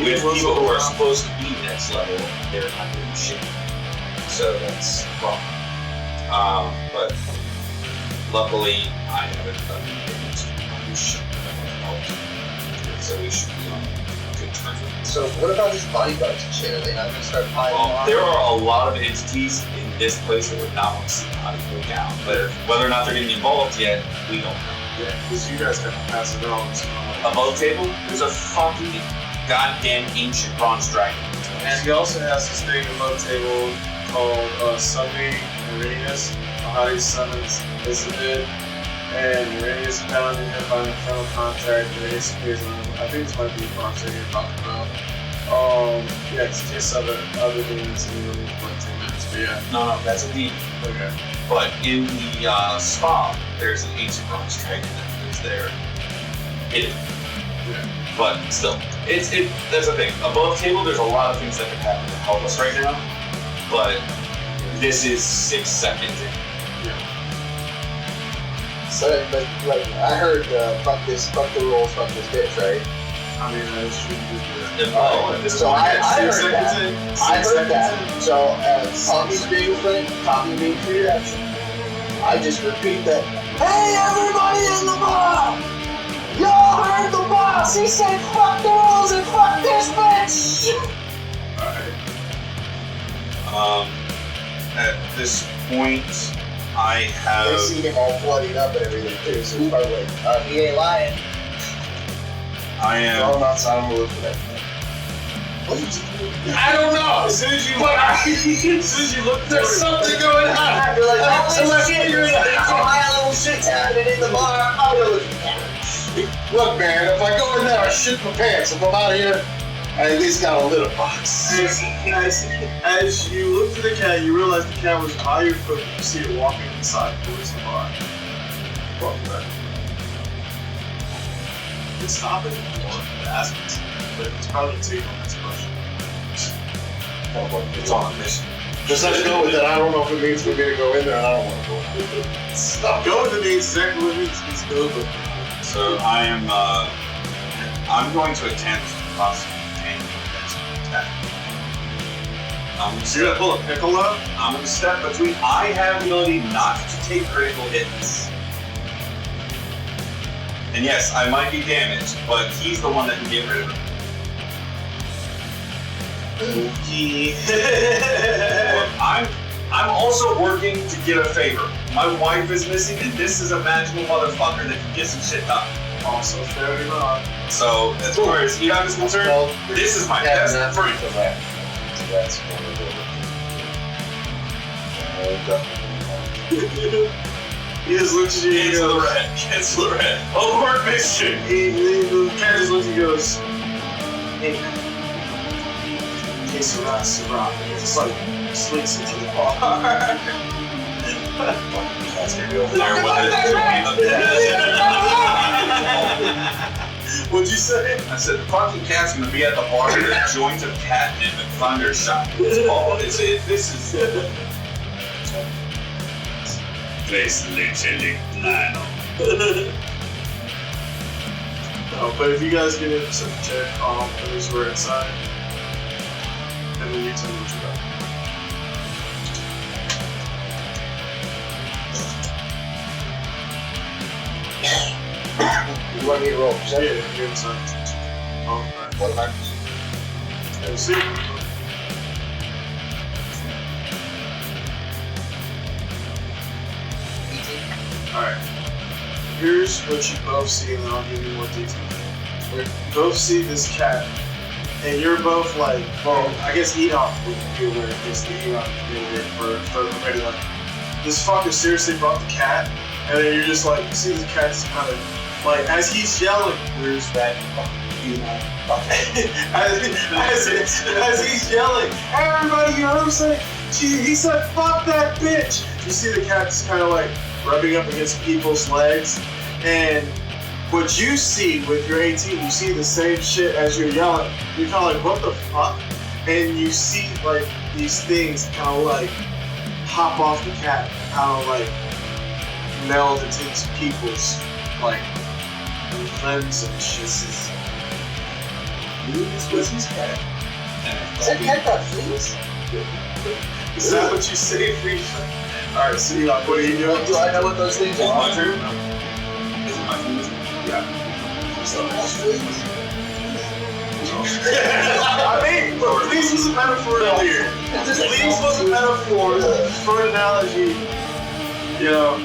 with people who are supposed to be next level, they're not doing shit. So that's a problem. But luckily, I haven't done anything to shit. So we should be on good terms with it. So what about these bodyguards and shit? Are they not gonna start piling on? There are a lot of entities in this place that would not want to see Mahati go down. But whether or not they're getting involved yet, we don't know. Yeah, because you guys have to pass it on. Above table, there's a fucking goddamn ancient bronze dragon. And he also has this thing above table called Summoning Uranus. Mahati summons Elizabeth, and Uranus bound in him by an infernal contact. Uranus appears on him. I think this might be a bronze dragon you're talking about. Yeah, it's just other demons in the room for 10 minutes, but yeah. No, that's a demon. Okay. But in the spa, there's an ancient bronze dragon that's there. Hidden. Yeah. But still, that's the thing. Above table, there's a lot of things that can happen to help us right now. But this is 6 seconds in. Yeah. So, but like I heard, fuck the rules, fuck this bitch, right? I mean, I shouldn't do that. So I heard that. So Tommy's being friend, Tommy being free action. I just repeat that. Hey, everybody in the bar! Y'all heard the boss! He said fuck the rules and fuck this bitch! Alright. At this point, I have. They see him all bloodied up and everything too, so he's probably like, he ain't lying. I am. I'm outside, I'm gonna look for that. I don't know! As soon as you look, There's something going on! You're like, Let's figure it out. some high level shit's happening in the bar, I'm gonna look at that. Look, man, if I go in there, I shit my pants. If I'm out of here, I at least got a litter box. as you look to the cat, you realize the cat was by your foot. You see it walking inside towards the bar. Walk back. It's not anymore. Ask it, but it's probably too on this question. It's on a mission. Just let you know that I don't know if it means for me to go in there, and I don't want to go. Stop. Go with the means exactly what it means. It's good, but So I'm going to attempt possibly tank against an attack. You're gonna pull a Piccolo? I'm gonna step between. I have the ability not to take critical hits. And yes, I might be damaged, but he's the one that can get rid of it. I'm also working to get a favor. My wife is missing, and this is a magical motherfucker that can get some shit done. Also fair enough. So, as far as Eon is concerned, this is my best friend. So that's one of the... He just looks at you and Cancel the goes, red. Cancel the red. Overt mission. he kind of just looks and goes, hey man. Hey, Sarah. And he just like slinks into the bar. That's gonna be over there with it. What'd you say? I said the fucking cat's gonna be at the bar with a joint of catnip and thunder shot. It's all. This is. Place literally plano. No, but if you guys get a perception check, at least we're inside. And then you tell me what you got. You want me to roll Yeah, perception? you're inside. Alright. What am I? We'll see. Alright. Here's what you both see, and then I'll give you more detail. You both see this cat, and you're both like, well, I guess Enoch would be aware of this, the Enoch would be aware for everybody, like, this fucker seriously brought the cat, and then you're just like, you see the cat's kind of, like, as he's yelling, where's that Enoch? as he's yelling, hey everybody, you know what I'm saying? He said, fuck that bitch! You see the cat just kind of like, rubbing up against people's legs, and what you see with your 18, you see the same shit as you're yelling. You're kind of like, what the fuck? And you see like these things kind of like hop off the cat, kind of like meld into these people's like limbs and shit. This was his cat. Is that cat got fleas? Is that what you say for you? Alright, so what are you doing? Do I know what those things Is it are? my turn? No. Is it my turn? Yeah. So, I mean, look, fleas was a metaphor earlier. Fleas was a metaphor for an analogy. You know.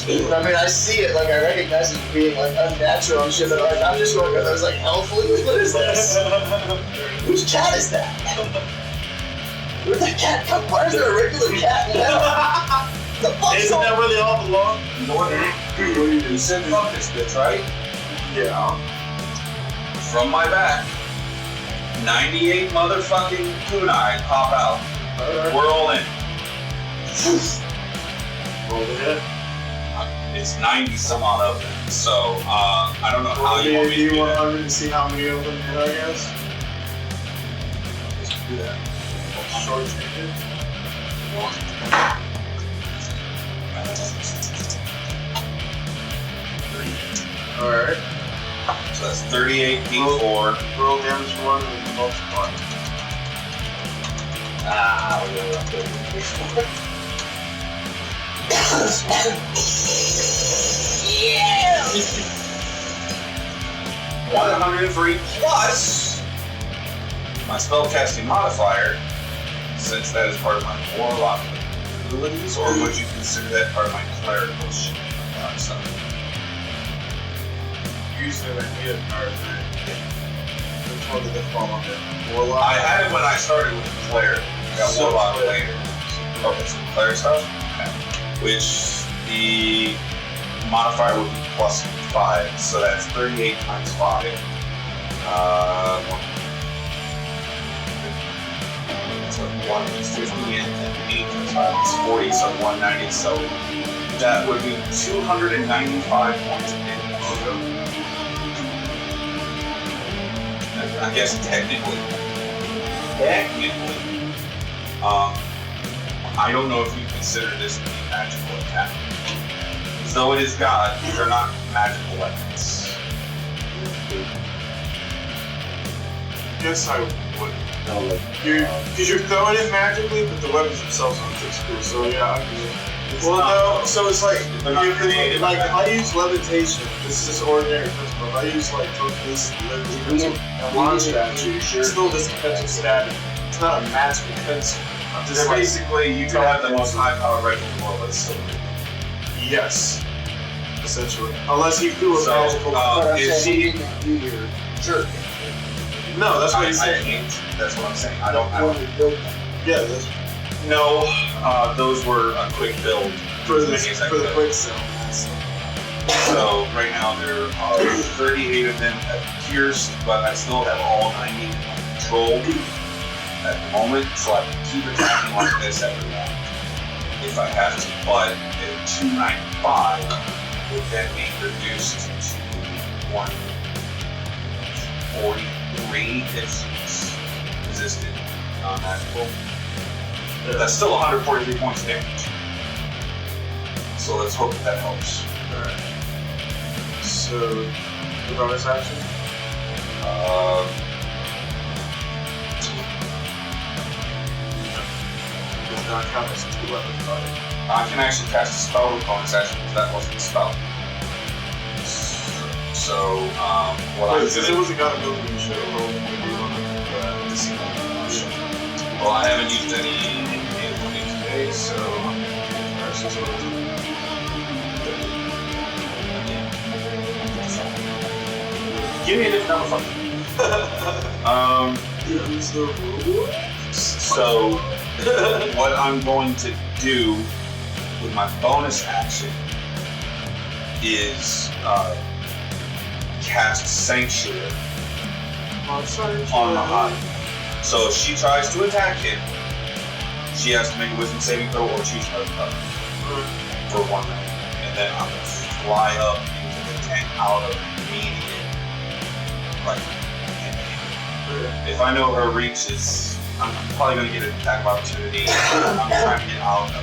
I mean, I see it, like, I recognize it being, like, unnatural and shit, but, like, I'm just going, I was like, hell fleas? What is this? Whose cat is that? Where'd that cat come? Why is there a regular cat in hell? The fuck's Isn't that where they all belong? you know what? You said fuck this bitch, right? Yeah. From my back, 98 motherfucking kunai pop out. We're all in. Roll the hit. It's 90 some odd of them. So, I don't know how you want me to do that. 100 to see how many of them hit, I guess. Just do that. Short changes. Alright. So that's 38 D4. Roll damage for one and multiply. we're up there. 103 plus my spellcasting modifier, since that is part of my warlock abilities, or would you consider that part of my clerical shit? Usually when you get a card, which one did they fall under? Warlock? I had it when I started with cleric. I got So warlock cleric. later. Okay, so cleric stuff? Okay. Which the modifier would be plus 5, so that's 38 times 5. So 150 and 8 times 5 is 40, so 190. So that would be 295 points of damage. I guess technically, I don't know if you consider this to be magical attack. Though it is God, these are not magical weapons. guess I would. No, like, Because you're throwing it magically, but the weapons themselves aren't fixed. So yeah, I can. Well, no. So it's like, like if I use levitation, this is just ordinary principle. If I use like telekinesis, levitation, and launch it at you, it still doesn't catch a stab. It's not a magical pencil. I'm just So like, basically, you can have the most high-powered rifle in the world, but it's still yes, essentially. Unless you do a So, magical. But I'm is saying she- you didn't do your jerk. No, that's what I he's saying. can't. That's what I'm saying. I You don't. want to build them. Yeah, that's No, those were a quick build. for the Many as I for the could. quick sell. So right now there are 38 of them pierced, but I still have all 90 in control at the moment, so I can keep attacking like this every round if I have to. But at 295 would then be reduced to 143 if she's resisted non-magical. That's still 143 points of damage. So let's hope that helps. Alright. So, the bonus action? Does not count as 2 weapons fighting. I can actually cast a spell with bonus action because that wasn't a spell. So, what I'm Since it gonna... wasn't got ability, you should have rolled maybe on the DC. Well, I haven't used any ability today, so... Give me a different number, fuck. So, what I'm going to do with my bonus action is cast Sanctuary on Mahati. So if she tries to attack him, she has to make a wisdom saving throw or choose another cover for 1 minute. And then I'm going to fly up into the tent out of immediate, like, if I know her reach is, I'm probably going to get an attack of opportunity. I'm trying to get out of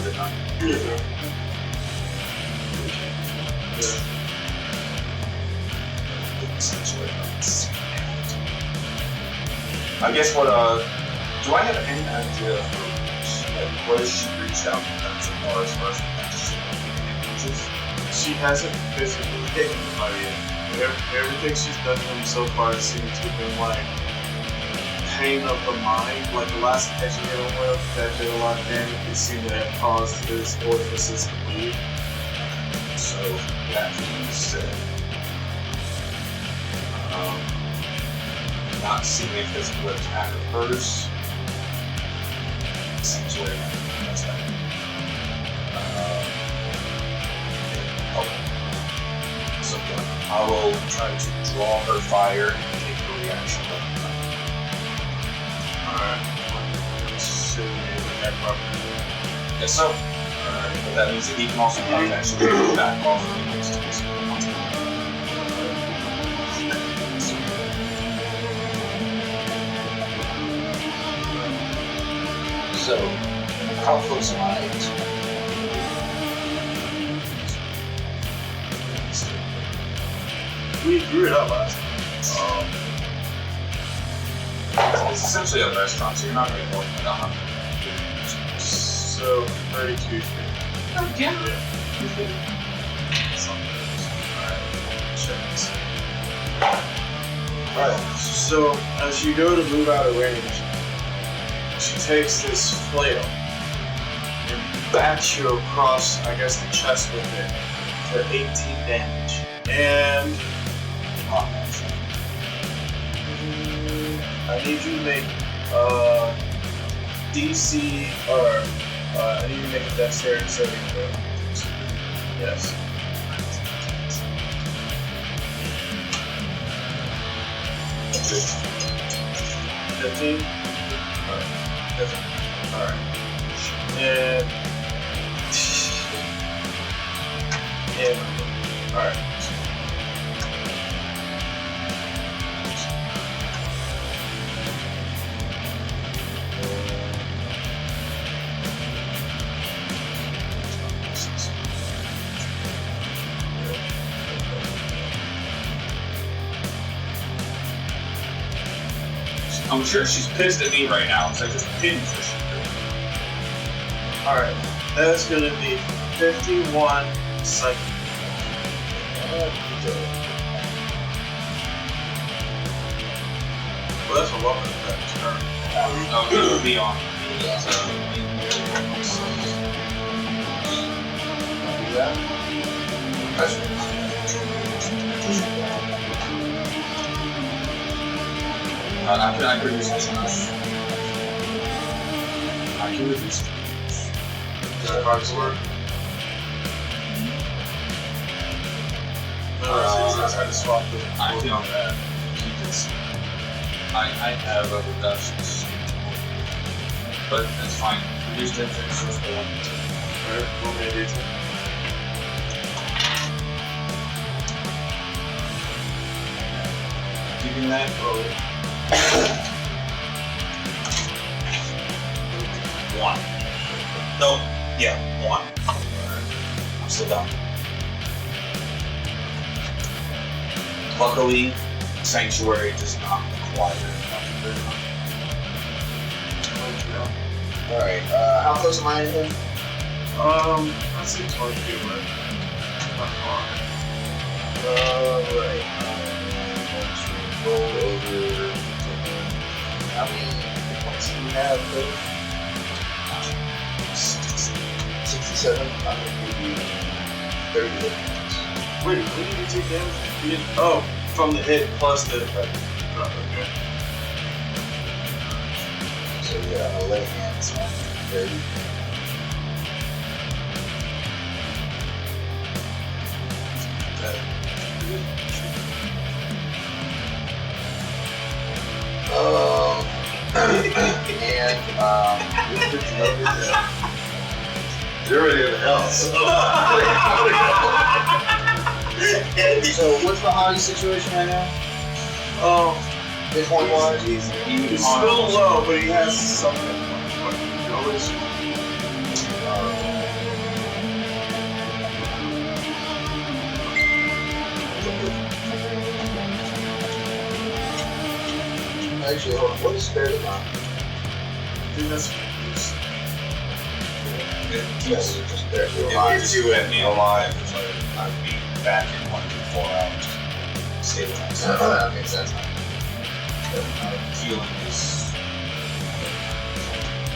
the night. I guess what, do I have any idea of her reach? Like, what has she reached out so far as reaches? She hasn't physically hit anybody yet. Everything she's done to him so far seems to have been like pain of the mind. Like the last catch you hit him with, that did a lot of damage. It seemed to have caused his orifices to bleed. So, that being said, not seeing a physical attack of hers. Essentially, that's that. Okay. So I will try to draw her fire and take her reaction. Alright. So, that probably. Yes, so. Alright, but that means that he can also potentially back off if he wants to. So, how close am I to? We grew it up last time. It's essentially a restaurant, so you're not really more than 100. So, 32 feet. Yeah. Alright, so as you go to move out of range, she takes this flail and bats you across, I guess, the chest with it for 18 damage. And I need you to make DC, or I need you to make a dexterity saving throw. Yes. $15? Alright. And... Alright. I'm sure she's pissed at me right now because I just pinned her. Alright, that's gonna be 51 psychic. Well, that's a weapon effect turn. No, it would be on. So, Do that? I can reduce this. I can reduce it. Is that hard to work? No, I had to swap the. I feel that. I have a reductions. But that's fine. Reduced it, finish with one. Alright, what may I do to? Keeping that roll. 1. No, yeah, 1. I'm still down. Luckily, Sanctuary does not require Alright, how close am I to him? I'd say 20 feet, right? Not far. Right. Roll over. How many points do you have? 67. I'm gonna give you 30 hit points. Wait, when did you take damage? Oh, from the hit plus the effect. Oh, okay. So yeah, 11 hands, 30. You're ready to hell. So what's Mahati's situation right now? His point wise? He's still low, but he has something. No issue. Actually, hold on. What is spare the line? I think that's Yes, just there. It keeps you and me alive. I'd be back in 1 to 4 hours. Stabilize. That makes sense. Healing is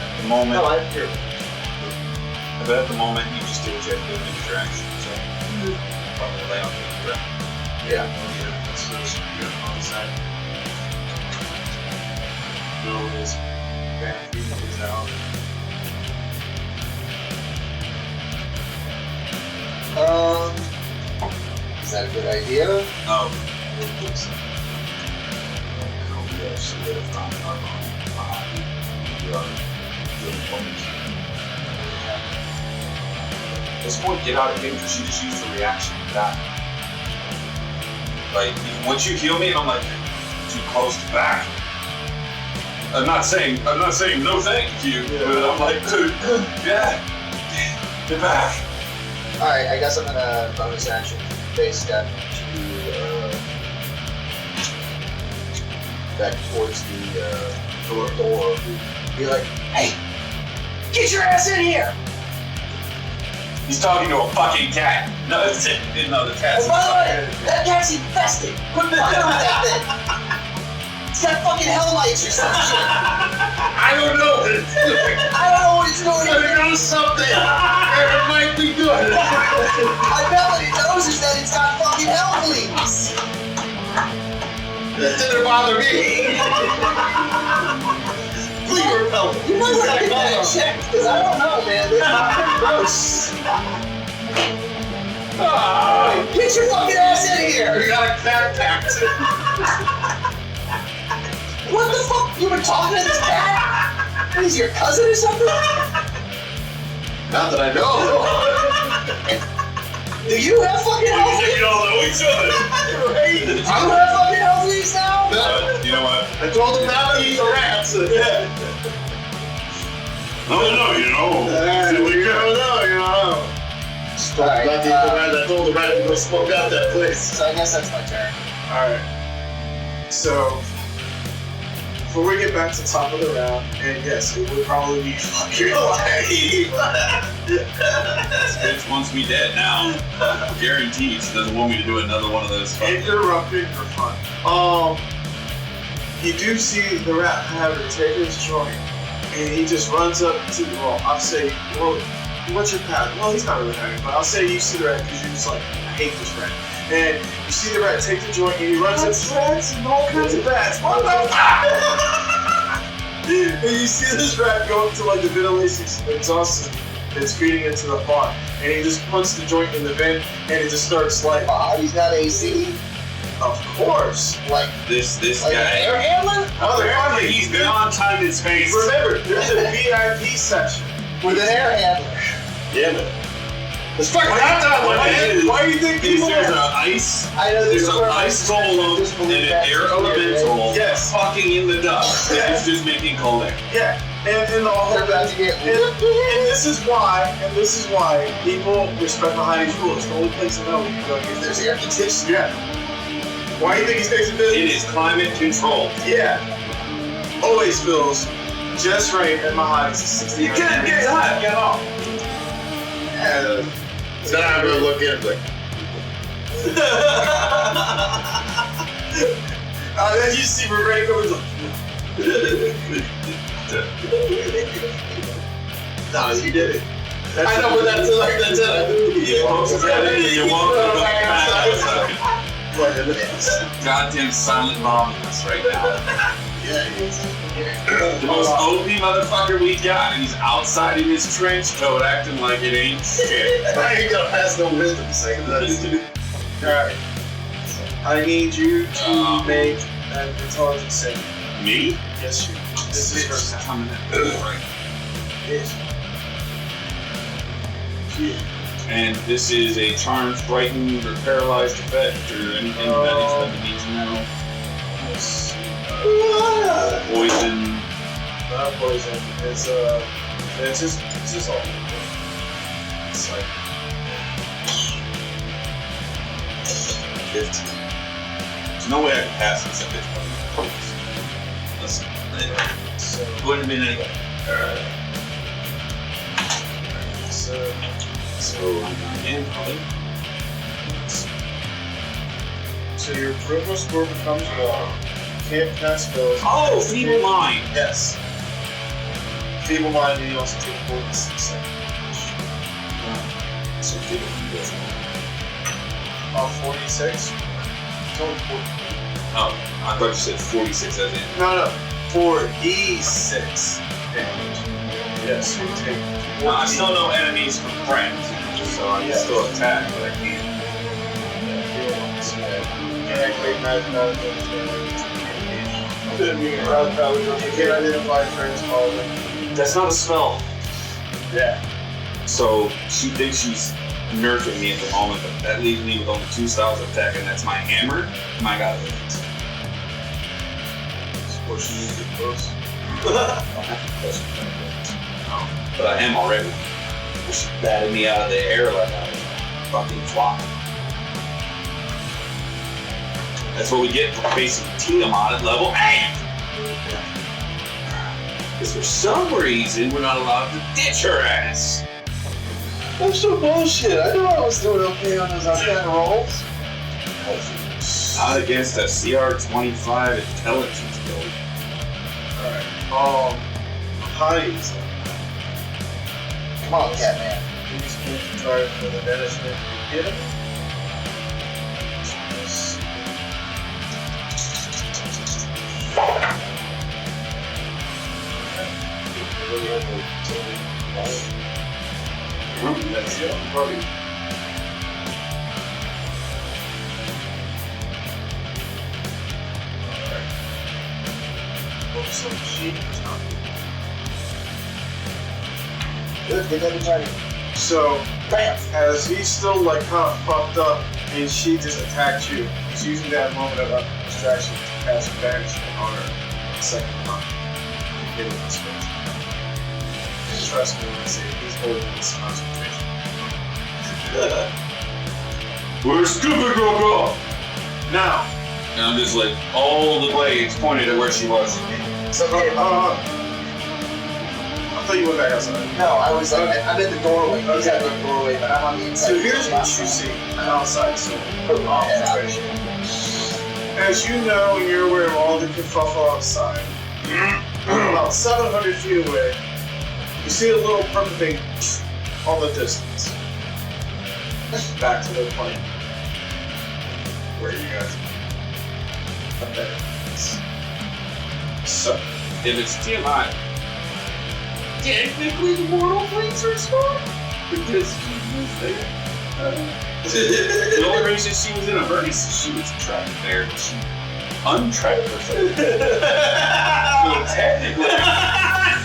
at the moment. No, I'm here. But at the moment, you just do what you have to do in interaction. So probably lay on the ground. Yeah. that's really good on the side. Build his band is out. Is that a good idea? No. We are solidifying our own Mahati. We are good opponents. At this point, get out of game because she just used the reaction to that. Like, once you heal me, I'm like, too close to back. I'm not saying no thank you, but I'm like, dude, yeah, get back. Alright, I guess I'm gonna bonus action face step to back towards the door. Be like, hey, get your ass in here! He's talking to a fucking cat. No, it's it. No, the cat's. Oh, by the way, that cat's infested! Quit fucking with that thing! It's got fucking hell lights or some shit! I don't know what it's doing. I don't know what it's doing! But it knows something. It might be good. I bet what it knows is that it's got fucking hell fleas! That didn't bother me. Flea repellent. You might want to get that checked, because I don't know, man. They're fucking gross. Get your fucking ass in here! We got a cat packed. What the fuck? You were talking to this cat? What, is he your cousin or something? Not that I know. Do you have fucking health fleas? You all know each other. Do you have fucking health fleas now? You know what? I told him not to eat rats. No, you know. You never know, you know. Alright, Not to eat the rat. I told the rat to go smoke out that place. so I guess that's my turn. Alright. So, before we get back to the top of the round, and yes, it would probably be fuck your life. This bitch wants me dead now. Guaranteed. She doesn't want me to do another one of those. Interrupting for fun. You do see the rat have to take his joint, and he just runs up to the wall. I'll say, well, what's your path? Well, he's not really having, but I'll say you see the rat because you're just like, I hate this rat. And you see the rat take the joint, and he runs up to rats and all kinds of bats. What the fuck? And you see this rat go up to like the ventilation exhaust that's feeding into the farm, and he just puts the joint in the vent, and it just starts like, He's got AC. of course. Like This like an guy. air handler? Motherfucker, He's beyond time and space. Remember, there's a VIP section. With an air handler. Yeah, man. It's fucking hot down there. Why do you think people There's an are? ice. I know There's an ice golem and an air elemental Yes. fucking in the dust. It's just making cold air. Yeah, and the whole They're about to get and this is why people respect Mahati's rules. It's the only place to know when you go get There's air conditioning. Yeah. Why do you think he stays in It business? is climate controlled. Yeah. Always feels just right at Mahati's 60. You can't get hot. Get off. Then I'm gonna look at it like, Then you see Rebecca was like, no, you did it. I know, but that's it. You won't goddamn silent bombing us right now. The most OP motherfucker we got, and he's outside in his trench coat acting like it ain't shit. I ain't gonna pass no wisdom saying that. Alright. I need you to make an intelligence save. Me? Yes, you. This is her time. coming in. Right. Yes. And this is a charmed, frightened, or paralyzed effect, or anything that anybody needs to know. Poison. Not poison. It's just all. It's like 15. There's no way I can pass this at this point. Listen, So, wouldn't have been anyway. So I'm in, probably. so your peripheral score becomes 1. Can't cast spells. Oh, feeble mind. Yes. Feeble mind, and you also take 46 seconds. So feeble mind goes on. 46? It's only 40. Oh, I thought you said 46 as in. No. 4d6 damage. Yes, you take 4d. I still know enemies from friends, so I can still attack, but I can't. And activate magic knowledge. You can't identify friends following. That's not a spell. Yeah. So she thinks she's nerfing me at the moment, but that leaves me with only 2 styles of attack, and that's my hammer and my god. Or she needs to get close. But I am already. She batted me out of the air like I was a fucking fly. That's what we get for facing Tiamat at level 8! Because for some reason, we're not allowed to ditch her ass. That's some bullshit. I knew I was doing okay on those undead rolls. Not against a CR25 intelligence build. Alright. Mahati's. Come on, Catman. Please make the target for the banishment begin. That's the other party. So she Good, get that target. So Bam! as he's still like kind of fucked up and she just attacked you, he's using that moment of distraction to cast banishment on her the second time. You get it in space. And trust me when I say he's holding this concentration. Where's Stupid Girl? Now, And I'm just like, all the blades pointed at where she was. It's okay. I thought you went back outside. No, I was like, I'm in the doorway. He's at the doorway, but I'm on the inside. So here's what you see outside. So as you know, and you're aware of all the kerfuffle outside, about 700 feet away, you see a little purple thing on the distance. Back to the plane. Where are you guys? Up there. So, If it's TMI, technically the mortal planes are small because she was there. The only reason she was in a hurry is she was trapped there. She untrapped herself. So technically,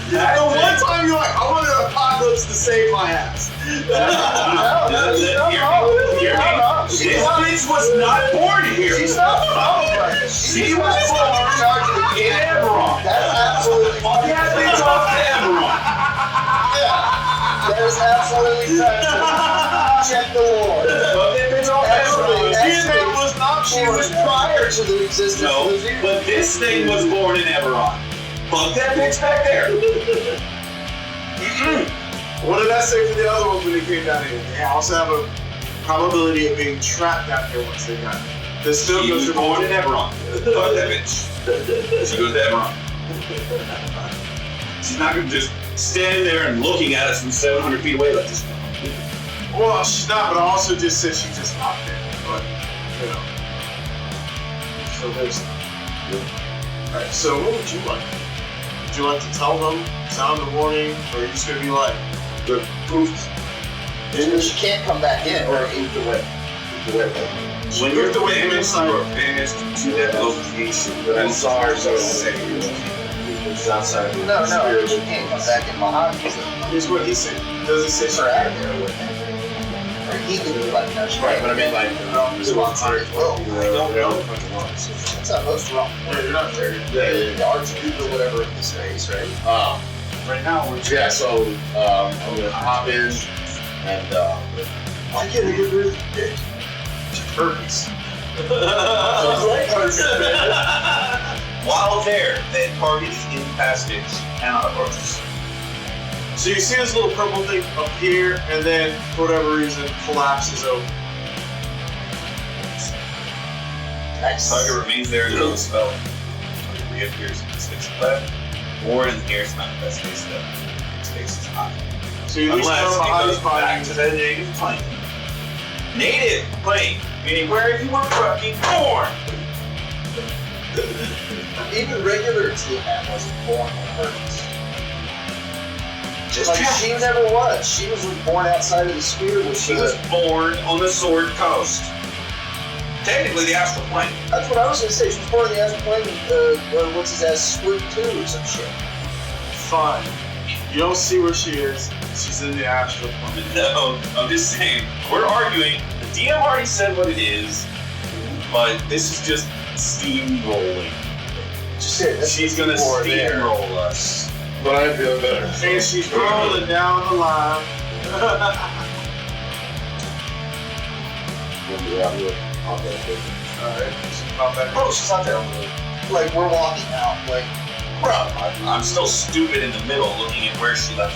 the one time you're like, I wanted an apocalypse to save my ass. Hear me. This bitch was not born here. She's not wrong. She was born in Eberron. That's absolutely Fuck that bitch off to Eberron. That is absolutely correct. Check the Lord. Fuck that bitch off to Eberron. Actually, was not she was prior to the existence No, of the Zero. but this thing was born in Eberron. Fuck that bitch back there. What did I say for the other ones when they came down here? They also have a probability of being trapped down here once they got here. This still She goes was to born in Eberron. Fuck that bitch. She goes to Eberron. She's not gonna just stand there and looking at us from 700 feet away like this. Well, she's not, but I also just said she just hopped in. But, you know. So there's Alright, so what would you like? Would you like to tell them, sound the warning, or are you just gonna be like, the poof? She can't come back in. Or eat the way. When you're the way you banished, inside. you are banished to that location. I'm sorry, so say it's outside. No, she can't come back in Mahati. Here's what he said. Does it say She's she out can't? of there with him. Or he can do like that. Right, but I mean, like, responsibility. Well, Yeah, that's how most wrong. Yeah, you're not there. The archduke or whatever in this phase, right? Right now, we're yeah, so I'm gonna hop in and Why can't I get rid of the dick? herpes. While there, then target the incapacitated. Cannot approach us. So you see this little purple thing up here, and then, for whatever reason, collapses over. Nice. Target remains there until the spell reappears in the space left, or in the nearest manifestation step. Space is not. So you Unless least it know goes how back to the native plane. Native plane, meaning where you were fucking born. Even regular TMAT wasn't born on Earth. Just Like, she never was. She was born outside of the sphere where She was born on the Sword Coast. Technically, the astral plane. That's what I was gonna say. She was born in the astral plane with, what's his ass, Squid 2 or some shit. fine. You don't see where she is. She's in the astral plane. No, I'm just saying. We're arguing. The DM already said what it is, but this is just steamrolling. Just say it. She's gonna steamroll us. but I feel better. And she's rolling down the line. Alright, pop back. Bro, she's not there. Like, we're walking out. Like, bro. I'm still stupid in the middle looking at where she left.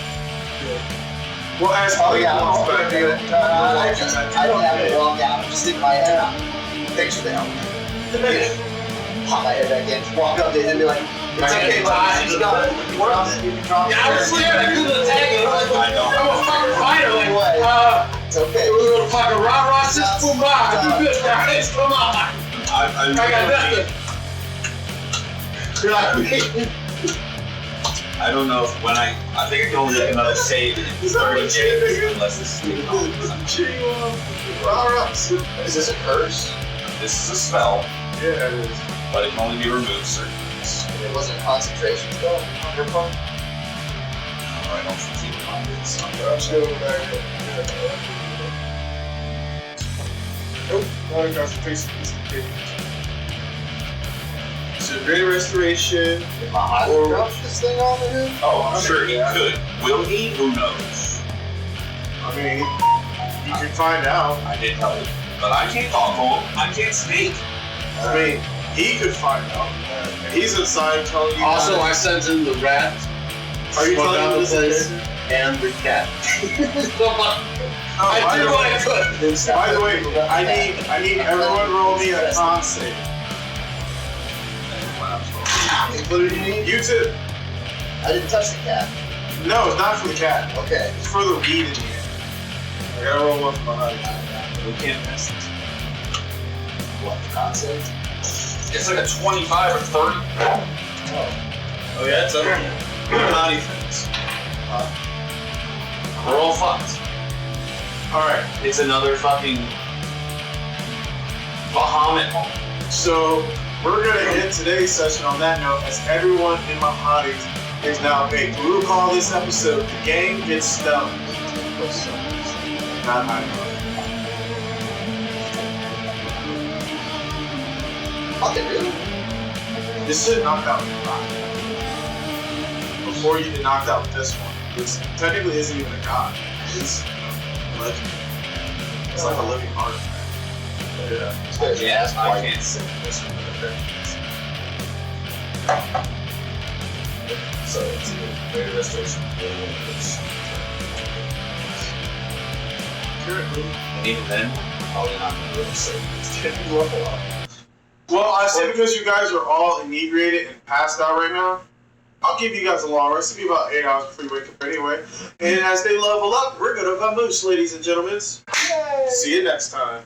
Well, as Oh, yeah. walks back in, I don't have to walk out. I'm just in my head. Picture the helmet. Pop my head back in. Walk up to him and be like, it's okay, bud. She's gone. We're on it. You can drop Yeah, I was scared. I couldn't attack it. I'm I know. a fucking fighter. Like, What? it's okay. a little fucking rah-rah, sis, boom, bah. You good, guys? Come on. I got nothing. You know what I mean? I don't know if when I think I can only make another save in 30 days unless this is Is this a curse? This is a spell, Yeah, it is. but it can only be removed certain ways. It wasn't a concentration spell on your part? I don't think you can do this. Let's go back. Nope, not a concentration. So, Great Restoration. Did Mahati drop this thing on the him? Oh, I'm sure he could. Will he? Who knows? I mean, you can find out. I did help him. But I can't talk to him. I can't speak. I mean, He could find out. And he's inside telling you. Also, I sent in the rat. Are you snuck telling out me the this? place, and the cat. Oh, I by did the what way- I could. By the way, I need everyone roll me a con save. What did you need? You too. I didn't touch the cat. No, it's not for the cat. Okay. It's for the weed in here. I gotta roll one for Mahati. We can't miss this. What, the concept? It's like a 25 or 30. Oh yeah, it's over here. Mahati fends. We're all fucked. Alright, It's another fucking Bahamut moment. so we're gonna end today's session on that note as everyone in Mahati's is now baked. We will call this episode The Game Gets Stoned. Not high enough. Fucking really? This shit knocked out rock. Before you get knocked out with this one, which technically isn't even a god. It's a legend. It's like a living artifact. Yeah. It's better than Yeah, ass I bite. can't sing this one. So it's very restoration. Currently. And even then, probably not going to really say it's You look a lot. Well, I say because you guys are all inebriated and passed out right now, I'll give you guys a long rest. It'll be about 8 hours before you wake up anyway. And as they level up, we're gonna vamoose, ladies and gentlemen. See you next time.